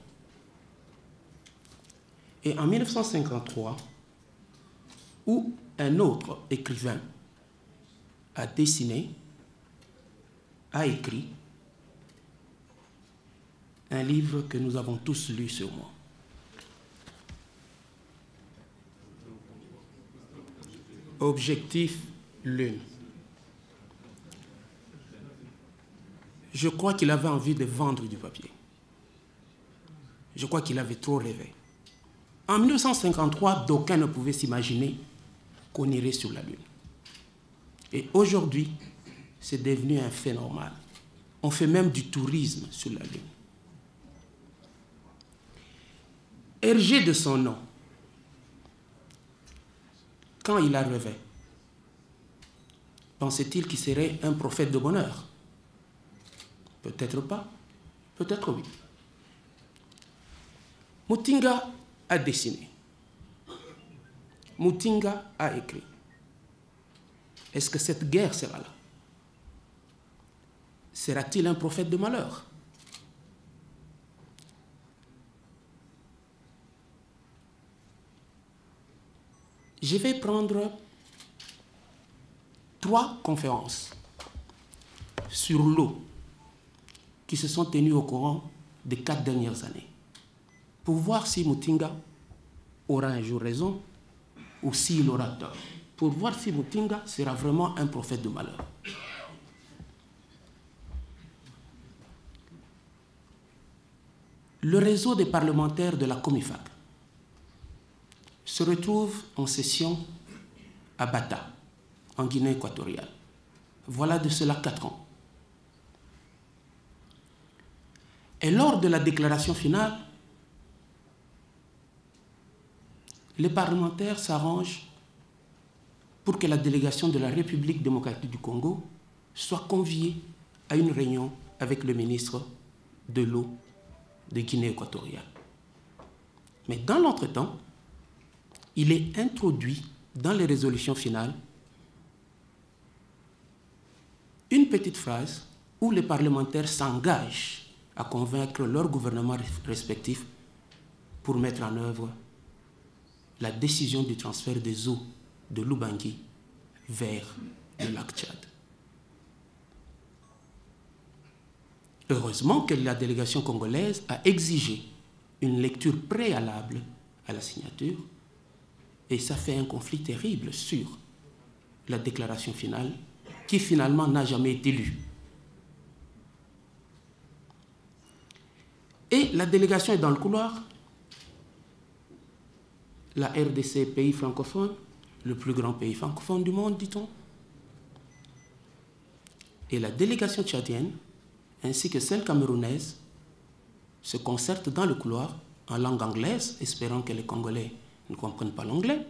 Et en 1953, où un autre écrivain a dessiné, a écrit un livre que nous avons tous lu sur moi. Objectif Lune. Je crois qu'il avait envie de vendre du papier. Je crois qu'il avait trop rêvé. En 1953, d'aucuns ne pouvaient s'imaginer qu'on irait sur la Lune. Et aujourd'hui, c'est devenu un fait normal. On fait même du tourisme sur la Lune. Hergé de son nom, quand il a rêvé, pensait-il qu'il serait un prophète de bonheur? Peut-être pas, peut-être oui. Mutinga a dessiné. Mutinga a écrit. Est-ce que cette guerre sera là? Sera-t-il un prophète de malheur? Je vais prendre 3 conférences sur l'eau qui se sont tenues au courant des 4 dernières années pour voir si Mutinga aura un jour raison ou s'il aura tort, pour voir si Mutinga sera vraiment un prophète de malheur. Le réseau des parlementaires de la Comifac se retrouve en session à Bata, en Guinée équatoriale. Voilà de cela 4 ans. Et lors de la déclaration finale, les parlementaires s'arrangent pour que la délégation de la République démocratique du Congo soit conviée à une réunion avec le ministre de l'eau de Guinée équatoriale. Mais dans l'entretemps, il est introduit dans les résolutions finales une petite phrase où les parlementaires s'engagent à convaincre leurs gouvernements respectifs pour mettre en œuvre la décision du transfert des eaux de l'Ubangi vers le lac Tchad. Heureusement que la délégation congolaise a exigé une lecture préalable à la signature et ça fait un conflit terrible sur la déclaration finale qui finalement n'a jamais été lue. Et la délégation est dans le couloir. La RDC, pays francophone, le plus grand pays francophone du monde, dit-on. Et la délégation tchadienne, ainsi que celle camerounaise, se concertent dans le couloir en langue anglaise, espérant que les Congolais ne comprennent pas l'anglais.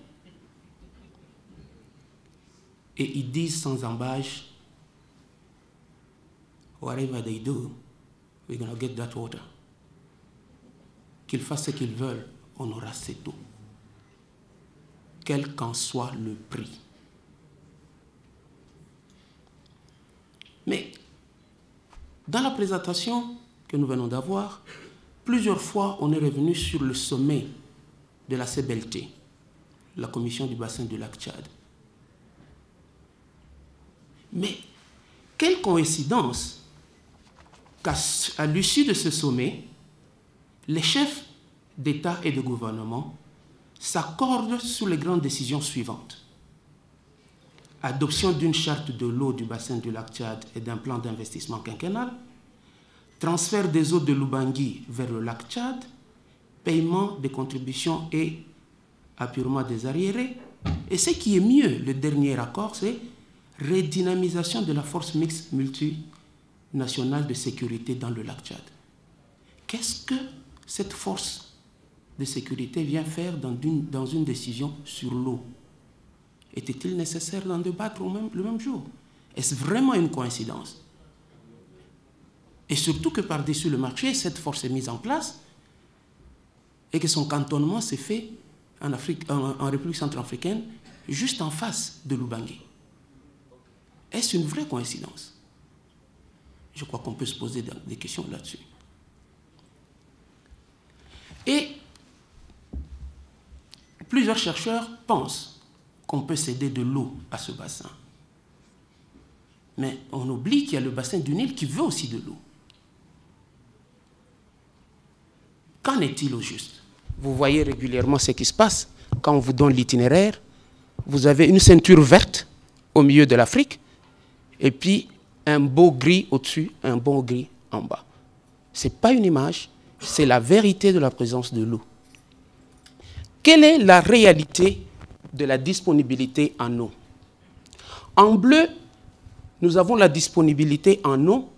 Et ils disent sans embâche, whatever they do, we're going to get that water. qu'ils fassent ce qu'ils veulent, on aura cette eau, quel qu'en soit le prix. Mais dans la présentation que nous venons d'avoir, plusieurs fois on est revenu sur le sommet de la CBLT, la Commission du bassin du lac Tchad. Mais quelle coïncidence qu'à l'issue de ce sommet, les chefs d'État et de gouvernement s'accordent sur les grandes décisions suivantes. Adoption d'une charte de l'eau du bassin du lac Tchad et d'un plan d'investissement quinquennal, transfert des eaux de l'Ubangi vers le lac Tchad, paiement des contributions et apurement des arriérés. Et ce qui est mieux, le dernier accord, c'est redynamisation de la force mixte multinationale de sécurité dans le lac Tchad. Qu'est-ce que cette force de sécurité vient faire dans une décision sur l'eau? Était-il nécessaire d'en débattre le même jour? Est-ce vraiment une coïncidence? Et surtout que par-dessus le marché, cette force est mise en place et que son cantonnement s'est fait en République centrafricaine, juste en face de l'Ubangi. Est-ce une vraie coïncidence? Je crois qu'on peut se poser des questions là-dessus. Et plusieurs chercheurs pensent qu'on peut céder de l'eau à ce bassin. Mais on oublie qu'il y a le bassin du Nil qui veut aussi de l'eau. Qu'en est-il au juste? Vous voyez régulièrement ce qui se passe quand on vous donne l'itinéraire. Vous avez une ceinture verte au milieu de l'Afrique et puis un beau gris au-dessus, un beau gris en bas. Ce n'est pas une image, c'est la vérité de la présence de l'eau. Quelle est la réalité de la disponibilité en eau? En bleu, nous avons la disponibilité en eau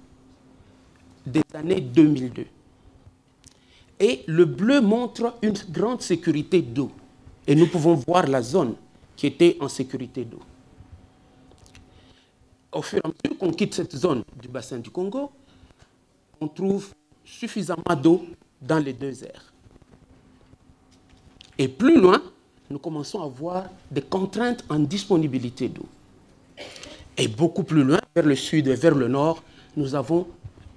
des années 2002. Et le bleu montre une grande sécurité d'eau. Et nous pouvons voir la zone qui était en sécurité d'eau. Au fur et à mesure qu'on quitte cette zone du bassin du Congo, on trouve suffisamment d'eau dans les deux aires. Et plus loin, nous commençons à voir des contraintes en disponibilité d'eau. Et beaucoup plus loin, vers le sud et vers le nord, nous avons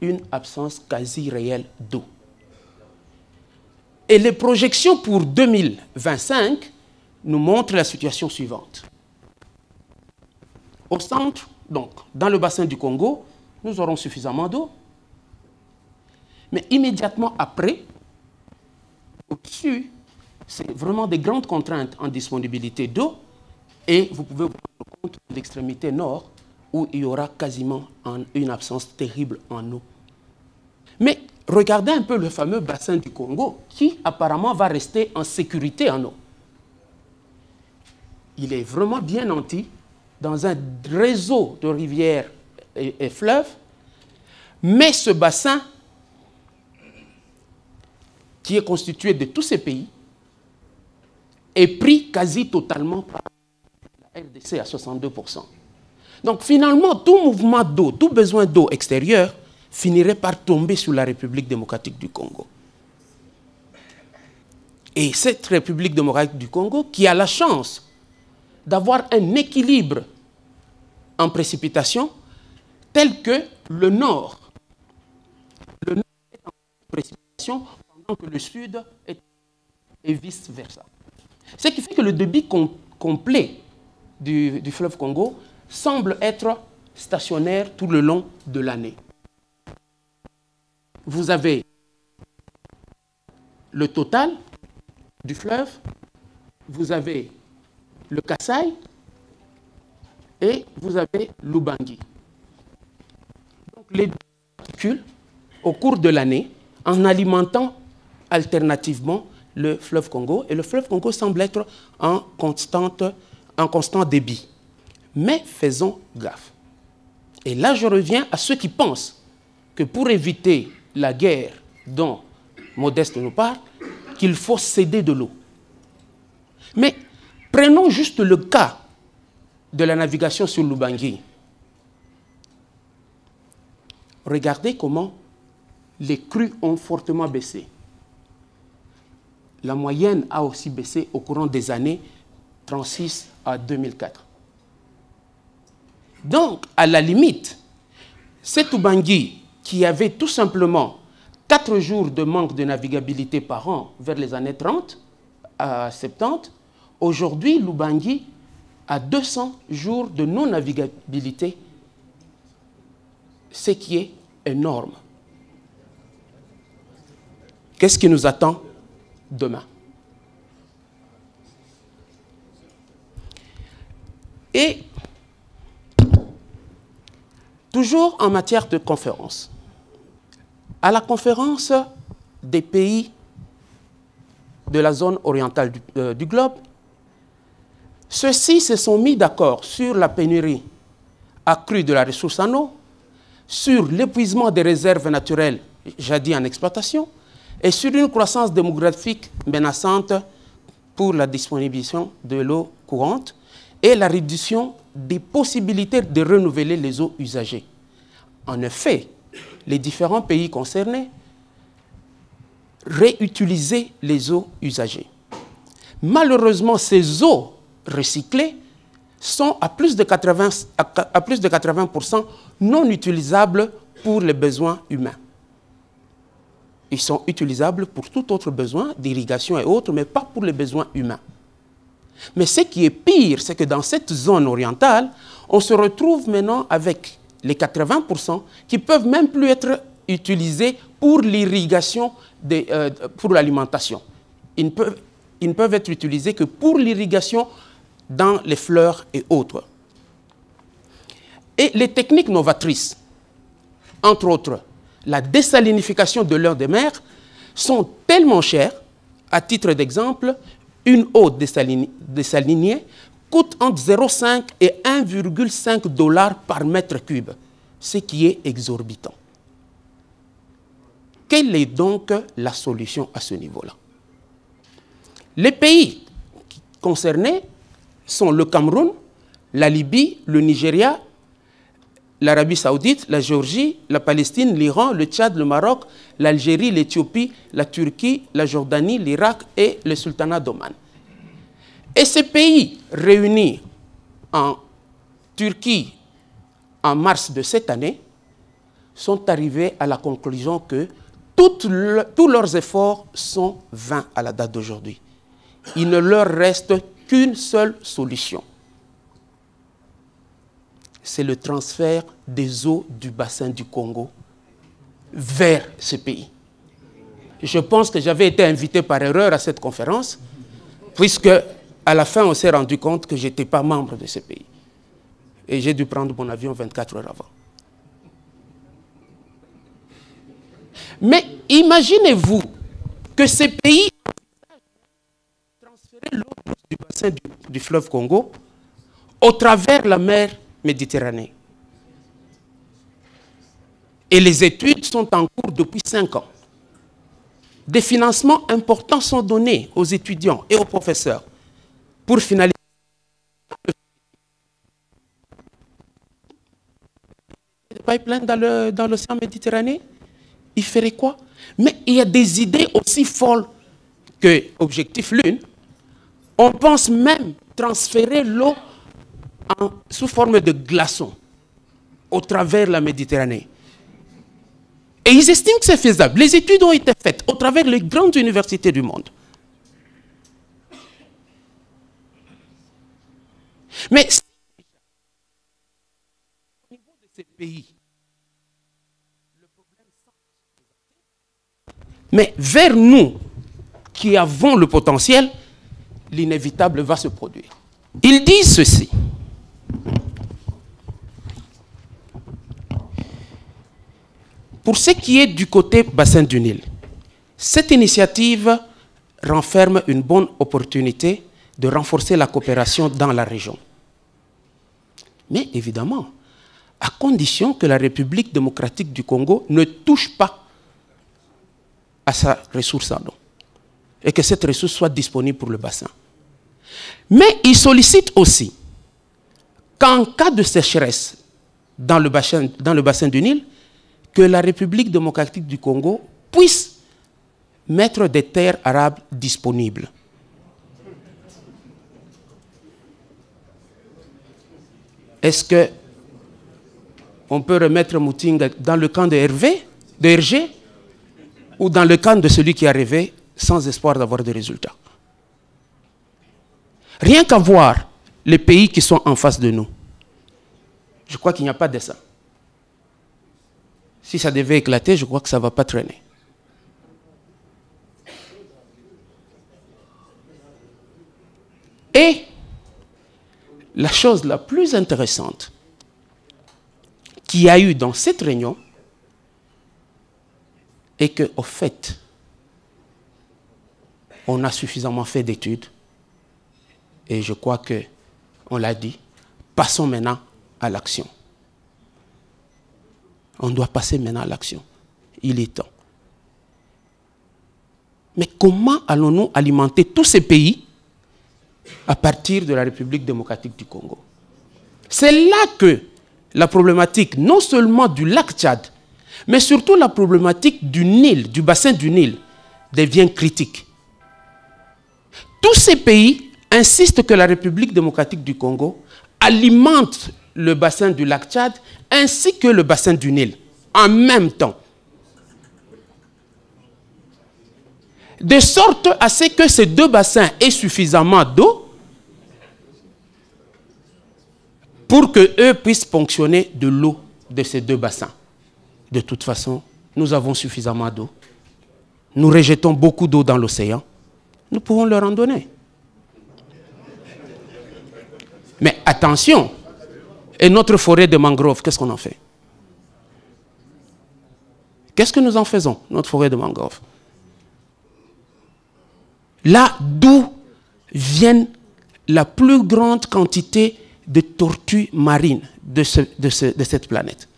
une absence quasi réelle d'eau. Et les projections pour 2025 nous montrent la situation suivante. Au centre, donc, dans le bassin du Congo, nous aurons suffisamment d'eau. Mais immédiatement après, au-dessus, c'est vraiment des grandes contraintes en disponibilité d'eau. Et vous pouvez vous rendre compte de l'extrémité nord, où il y aura quasiment une absence terrible en eau. Mais regardez un peu le fameux bassin du Congo, qui apparemment va rester en sécurité en eau. Il est vraiment bien nanti dans un réseau de rivières et fleuves, mais ce bassin, qui est constitué de tous ces pays, est pris quasi totalement par la RDC à 62%. Donc finalement, tout mouvement d'eau, tout besoin d'eau extérieure finirait par tomber sur la République démocratique du Congo. Et cette République démocratique du Congo, qui a la chance d'avoir un équilibre en précipitation, tel que le nord est en précipitation, pendant que le sud est et vice-versa. Ce qui fait que le débit complet du fleuve Congo semble être stationnaire tout le long de l'année. Vous avez le total du fleuve, vous avez le Kasaï et vous avez l'Ubangi. Donc les deux circulent au cours de l'année en alimentant alternativement le fleuve Congo, et le fleuve Congo semble être en constant débit. Mais faisons gaffe. Et là, je reviens à ceux qui pensent que pour éviter la guerre dont Modeste nous parle, qu'il faut céder de l'eau. Mais prenons juste le cas de la navigation sur l'Ubangi. Regardez comment les crues ont fortement baissé. la moyenne a aussi baissé au courant des années 1936 à 2004. Donc, à la limite, cet Ubangui qui avait tout simplement 4 jours de manque de navigabilité par an vers les années 30 à 70, aujourd'hui, l'Ubangui a 200 jours de non-navigabilité, ce qui est énorme. Qu'est-ce qui nous attend demain? Et toujours en matière de conférence, à la conférence des pays de la zone orientale du globe, ceux-ci se sont mis d'accord sur la pénurie accrue de la ressource en eau, sur l'épuisement des réserves naturelles jadis en exploitation, et sur une croissance démographique menaçante pour la disponibilité de l'eau courante et la réduction des possibilités de renouveler les eaux usagées. En effet, les différents pays concernés réutilisaient les eaux usagées. Malheureusement, ces eaux recyclées sont à plus de 80% non utilisables pour les besoins humains. Ils sont utilisables pour tout autre besoin, d'irrigation et autres, mais pas pour les besoins humains. Mais ce qui est pire, c'est que dans cette zone orientale, on se retrouve maintenant avec les 80% qui ne peuvent même plus être utilisés pour l'irrigation, pour l'alimentation. Ils ne peuvent être utilisés que pour l'irrigation dans les fleurs et autres. Et les techniques novatrices, entre autres, la désalinification de l'eau des mers, sont tellement chères. À titre d'exemple, une eau désalinée coûte entre 0,5 et 1,5 $ par mètre cube, ce qui est exorbitant. Quelle est donc la solution à ce niveau-là? Les pays concernés sont le Cameroun, la Libye, le Nigeria, l'Arabie Saoudite, la Géorgie, la Palestine, l'Iran, le Tchad, le Maroc, l'Algérie, l'Éthiopie, la Turquie, la Jordanie, l'Irak et le Sultanat d'Oman. Et ces pays réunis en Turquie en mars de cette année sont arrivés à la conclusion que tous leurs efforts sont vains à la date d'aujourd'hui. Il ne leur reste qu'une seule solution. C'est le transfert des eaux du bassin du Congo vers ce pays. Je pense que j'avais été invité par erreur à cette conférence, puisque à la fin, on s'est rendu compte que je n'étais pas membre de ce pays. Et j'ai dû prendre mon avion 24 heures avant. Mais imaginez-vous que ces pays transféraient l'eau du bassin du fleuve Congo au travers la mer Méditerranée. Et les études sont en cours depuis 5 ans. Des financements importants sont donnés aux étudiants et aux professeurs pour finaliser le pipeline dans l'océan Méditerranée. Il ferait quoi? Mais il y a des idées aussi folles que Objectif Lune. On pense même transférer l'eau sous forme de glaçons au travers de la Méditerranée. Et ils estiment que c'est faisable. Les études ont été faites au travers les grandes universités du monde. Mais au niveau de ces pays, le problème semble se présenter. Mais vers nous, qui avons le potentiel, l'inévitable va se produire. Ils disent ceci. Pour ce qui est du côté bassin du Nil, cette initiative renferme une bonne opportunité de renforcer la coopération dans la région. Mais évidemment, à condition que la République démocratique du Congo ne touche pas à sa ressource en eau et que cette ressource soit disponible pour le bassin. Mais il sollicite aussi qu'en cas de sécheresse dans le bassin du Nil, que la République démocratique du Congo puisse mettre des terres arabes disponibles. Est-ce que on peut remettre Moutinga dans le camp de Hergé, ou dans le camp de celui qui est arrivé sans espoir d'avoir des résultats? Rien qu'à voir les pays qui sont en face de nous, je crois qu'il n'y a pas de ça. Si ça devait éclater, je crois que ça ne va pas traîner. Et la chose la plus intéressante qu'il y a eu dans cette réunion est qu'au fait, on a suffisamment fait d'études et je crois qu'on l'a dit, passons maintenant à l'action. On doit passer maintenant à l'action. Il est temps. Mais comment allons-nous alimenter tous ces pays à partir de la République démocratique du Congo? C'est là que la problématique, non seulement du lac Tchad, mais surtout la problématique du Nil, du bassin du Nil, devient critique. Tous ces pays insistent que la République démocratique du Congo alimente le bassin du lac Tchad ainsi que le bassin du Nil en même temps. De sorte à ce que ces deux bassins aient suffisamment d'eau pour qu'eux puissent ponctionner de l'eau de ces deux bassins. De toute façon, nous avons suffisamment d'eau. Nous rejetons beaucoup d'eau dans l'océan. Nous pouvons leur en donner. Mais attention, et notre forêt de mangrove, qu'est-ce qu'on en fait? Qu'est-ce que nous en faisons, notre forêt de mangrove? Là d'où viennent la plus grande quantité de tortues marines de cette planète.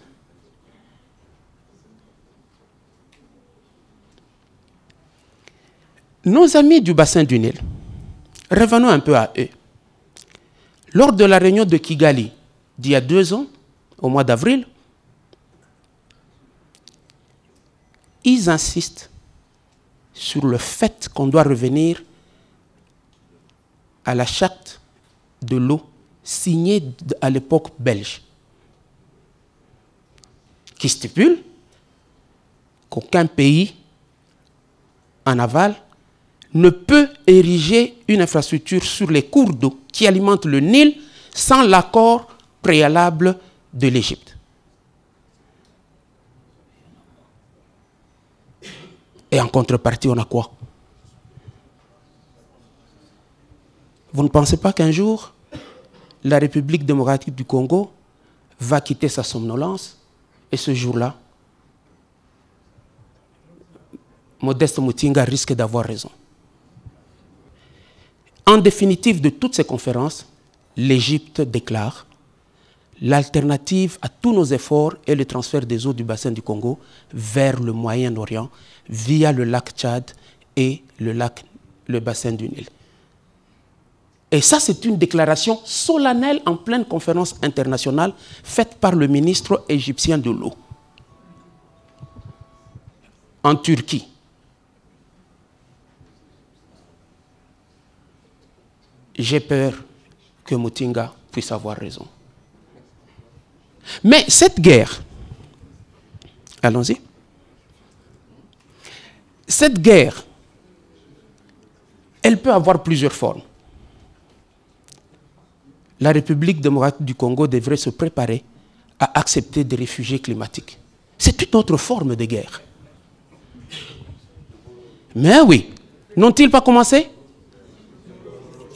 Nos amis du bassin du Nil, revenons un peu à eux. Lors de la réunion de Kigali d'il y a 2 ans, au mois d'avril, ils insistent sur le fait qu'on doit revenir à la charte de l'eau signée à l'époque belge, qui stipule qu'aucun pays en aval ne peut ériger une infrastructure sur les cours d'eau qui alimentent le Nil sans l'accord préalable de l'Égypte. Et en contrepartie, on a quoi? Vous ne pensez pas qu'un jour, la République démocratique du Congo va quitter sa somnolence et ce jour-là, Modeste Moutinga risque d'avoir raison. En définitive de toutes ces conférences, l'Égypte déclare l'alternative à tous nos efforts est le transfert des eaux du bassin du Congo vers le Moyen-Orient via le lac Tchad et le bassin du Nil. Et ça, c'est une déclaration solennelle en pleine conférence internationale faite par le ministre égyptien de l'eau en Turquie. J'ai peur que Moutinga puisse avoir raison. Mais cette guerre, allons-y, cette guerre, elle peut avoir plusieurs formes. La République démocratique du Congo devrait se préparer à accepter des réfugiés climatiques. C'est une autre forme de guerre. Mais oui, n'ont-ils pas commencé?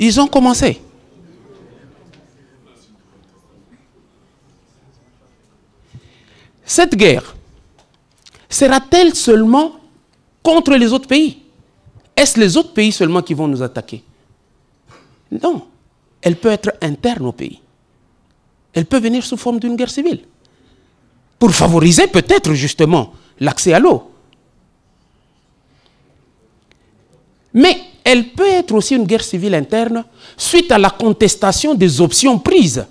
Ils ont commencé. Cette guerre sera-t-elle seulement contre les autres pays? Est-ce les autres pays seulement qui vont nous attaquer? Non. Elle peut être interne au pays. Elle peut venir sous forme d'une guerre civile. Pour favoriser peut-être justement l'accès à l'eau. Mais elle peut être aussi une guerre civile interne suite à la contestation des options prises.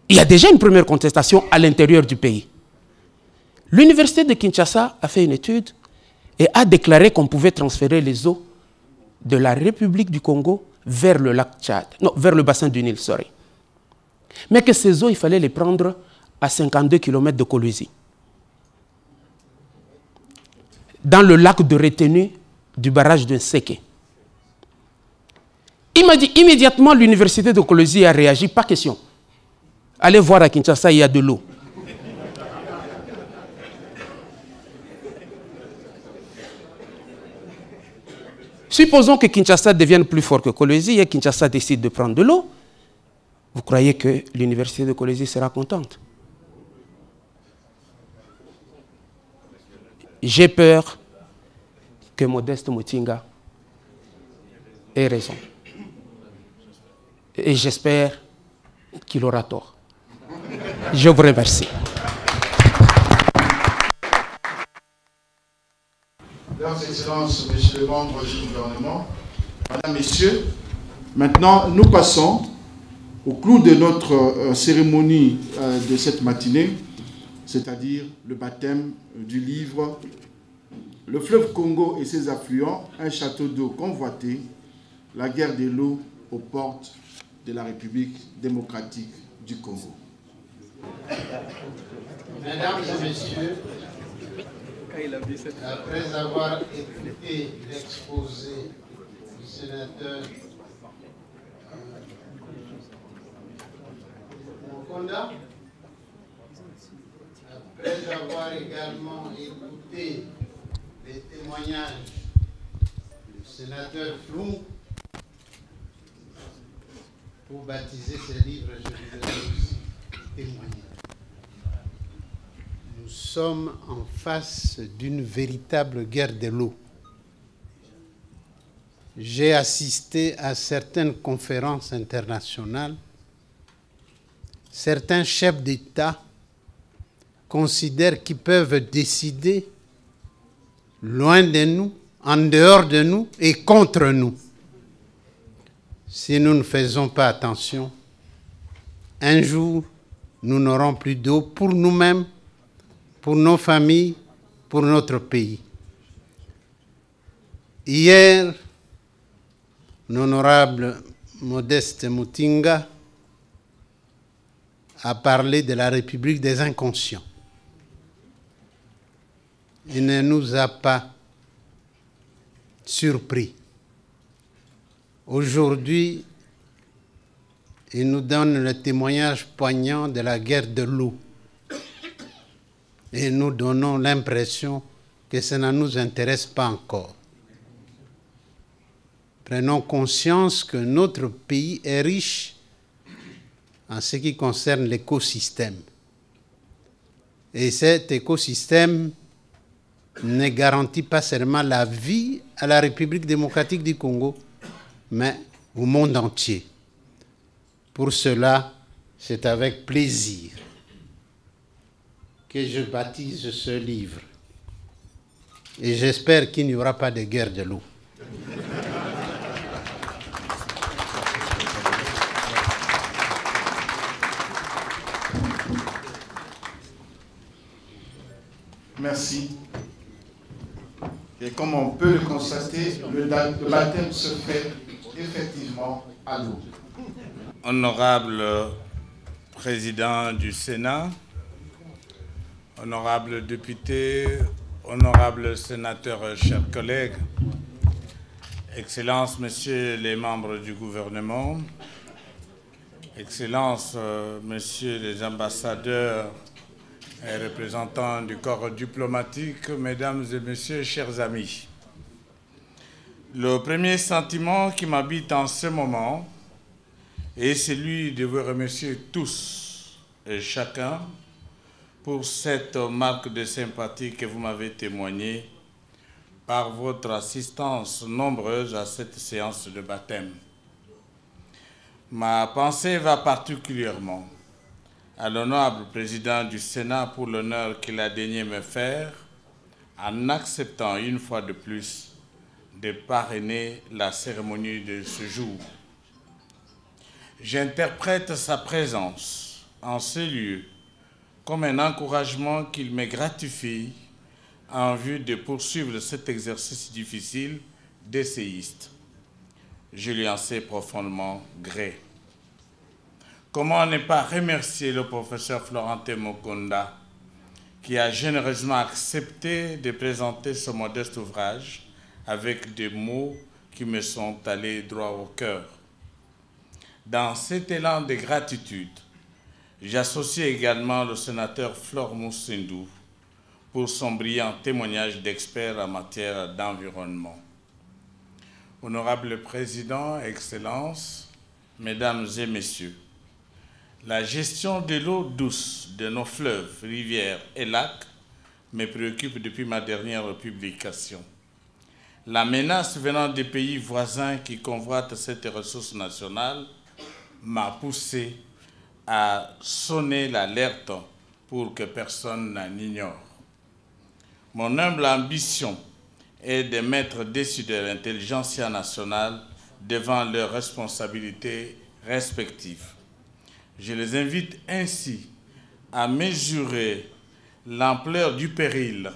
Il y a déjà une première contestation à l'intérieur du pays. L'université de Kinshasa a fait une étude et a déclaré qu'on pouvait transférer les eaux de la République du Congo vers le lac Tchad, non, vers le bassin du Nil, sorry. Mais que ces eaux, il fallait les prendre à 52 km de Kolwezi, dans le lac de retenue du barrage de Nseke. Il m'a dit immédiatement, l'université de Kolwezi a réagi, pas question. Allez voir à Kinshasa, il y a de l'eau. Supposons que Kinshasa devienne plus fort que Kolwezi et Kinshasa décide de prendre de l'eau. Vous croyez que l'université de Kolwezi sera contente? J'ai peur que Modeste Mutinga ait raison. Et j'espère qu'il aura tort. Je vous remercie. Leurs Excellences, Messieurs les membres du gouvernement, Madame, Messieurs, maintenant nous passons au clou de notre cérémonie de cette matinée, c'est-à-dire le baptême du livre Le fleuve Congo et ses affluents, un château d'eau convoité, la guerre de l'eau aux portes de la République démocratique du Congo. Mesdames et Messieurs, après avoir écouté l'exposé du sénateur Mokonda, après avoir également écouté les témoignages du sénateur Flou, pour baptiser ce livre, je voudrais aussi témoigner. Nous sommes en face d'une véritable guerre de l'eau. J'ai assisté à certaines conférences internationales. Certains chefs d'État considèrent qu'ils peuvent décider loin de nous, en dehors de nous et contre nous. Si nous ne faisons pas attention, un jour, nous n'aurons plus d'eau pour nous-mêmes, pour nos familles, pour notre pays. Hier, l'honorable Modeste Mutinga a parlé de la République des inconscients. Il ne nous a pas surpris. Aujourd'hui, il nous donne le témoignage poignant de la guerre de l'eau. Et nous donnons l'impression que ça ne nous intéresse pas encore. Prenons conscience que notre pays est riche en ce qui concerne l'écosystème. Et cet écosystème ne garantit pas seulement la vie à la République démocratique du Congo, mais au monde entier. Pour cela, c'est avec plaisir que je baptise ce livre. Et j'espère qu'il n'y aura pas de guerre de l'eau. Merci. Et comme on peut le constater, le baptême se fait effectivement à l'eau. Honorable Président du Sénat, honorables députés, honorables sénateurs, chers collègues, Excellences, Messieurs les membres du gouvernement, Excellences, Messieurs les ambassadeurs et représentants du corps diplomatique, Mesdames et Messieurs, chers amis. Le premier sentiment qui m'habite en ce moment est celui de vous remercier tous et chacun pour cette marque de sympathie que vous m'avez témoignée par votre assistance nombreuse à cette séance de baptême. Ma pensée va particulièrement à l'honorable président du Sénat pour l'honneur qu'il a daigné me faire en acceptant une fois de plus de parrainer la cérémonie de ce jour. J'interprète sa présence en ce lieu comme un encouragement qu'il me gratifie en vue de poursuivre cet exercice difficile d'essayiste. Je lui en sais profondément gré. Comment ne pas remercier le professeur Florentin Mokonda qui a généreusement accepté de présenter ce modeste ouvrage avec des mots qui me sont allés droit au cœur. Dans cet élan de gratitude, j'associe également le sénateur Flore Moussendou pour son brillant témoignage d'expert en matière d'environnement. Honorable Président, Excellences, Mesdames et Messieurs, la gestion de l'eau douce de nos fleuves, rivières et lacs me préoccupe depuis ma dernière publication. La menace venant des pays voisins qui convoitent cette ressource nationale m'a poussé à sonner l'alerte pour que personne n'en ignore. Mon humble ambition est de mettre décideurs de l'intelligentsia nationale devant leurs responsabilités respectives. Je les invite ainsi à mesurer l'ampleur du péril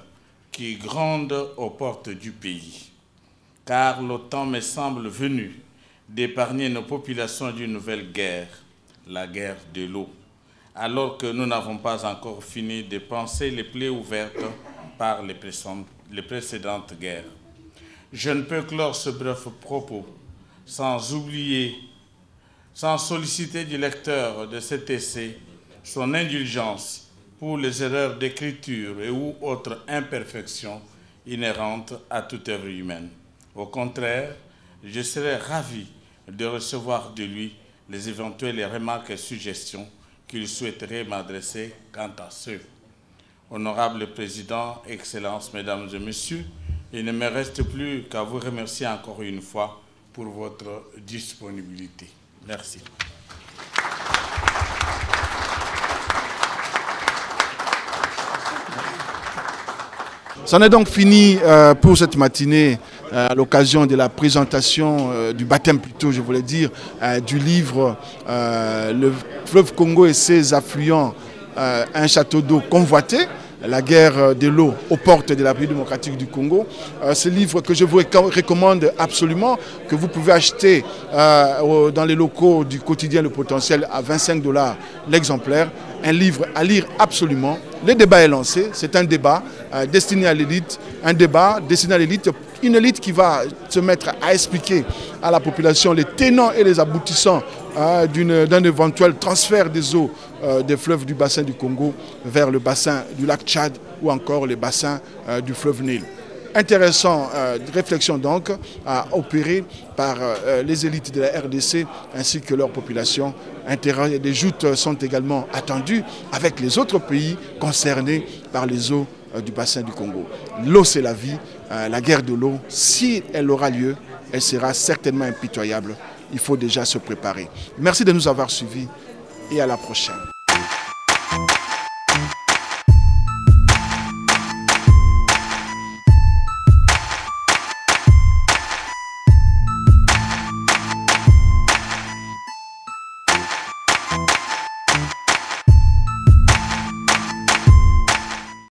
qui gronde aux portes du pays, car le temps me semble venu d'épargner nos populations d'une nouvelle guerre, la guerre de l'eau, alors que nous n'avons pas encore fini de panser les plaies ouvertes par les précédentes guerres. Je ne peux clore ce bref propos sans solliciter du lecteur de cet essai son indulgence pour les erreurs d'écriture et ou autres imperfections inhérentes à toute œuvre humaine. Au contraire, je serais ravi de recevoir de lui les éventuelles remarques et suggestions qu'il souhaiterait m'adresser quant à ceux. Honorable Président, Excellences, Mesdames et Messieurs, il ne me reste plus qu'à vous remercier encore une fois pour votre disponibilité. Merci. C'en est donc fini pour cette matinée à l'occasion de la présentation du baptême plutôt, je voulais dire, du livre Le fleuve Congo et ses affluents, un château d'eau convoité, la guerre de l'eau aux portes de la République démocratique du Congo. Ce livre que je vous recommande absolument, que vous pouvez acheter dans les locaux du quotidien Le Potentiel à 25 $ l'exemplaire. Un livre à lire absolument. Le débat est lancé, c'est un débat destiné à l'élite, un débat destiné à l'élite, une élite qui va se mettre à expliquer à la population les tenants et les aboutissants d'un éventuel transfert des eaux des fleuves du bassin du Congo vers le bassin du lac Tchad ou encore les bassins du fleuve Nil. Intéressant réflexion donc à opérer par les élites de la RDC ainsi que leur population. Des joutes sont également attendues avec les autres pays concernés par les eaux du bassin du Congo. L'eau c'est la vie, la guerre de l'eau, si elle aura lieu, elle sera certainement impitoyable. Il faut déjà se préparer. Merci de nous avoir suivis et à la prochaine.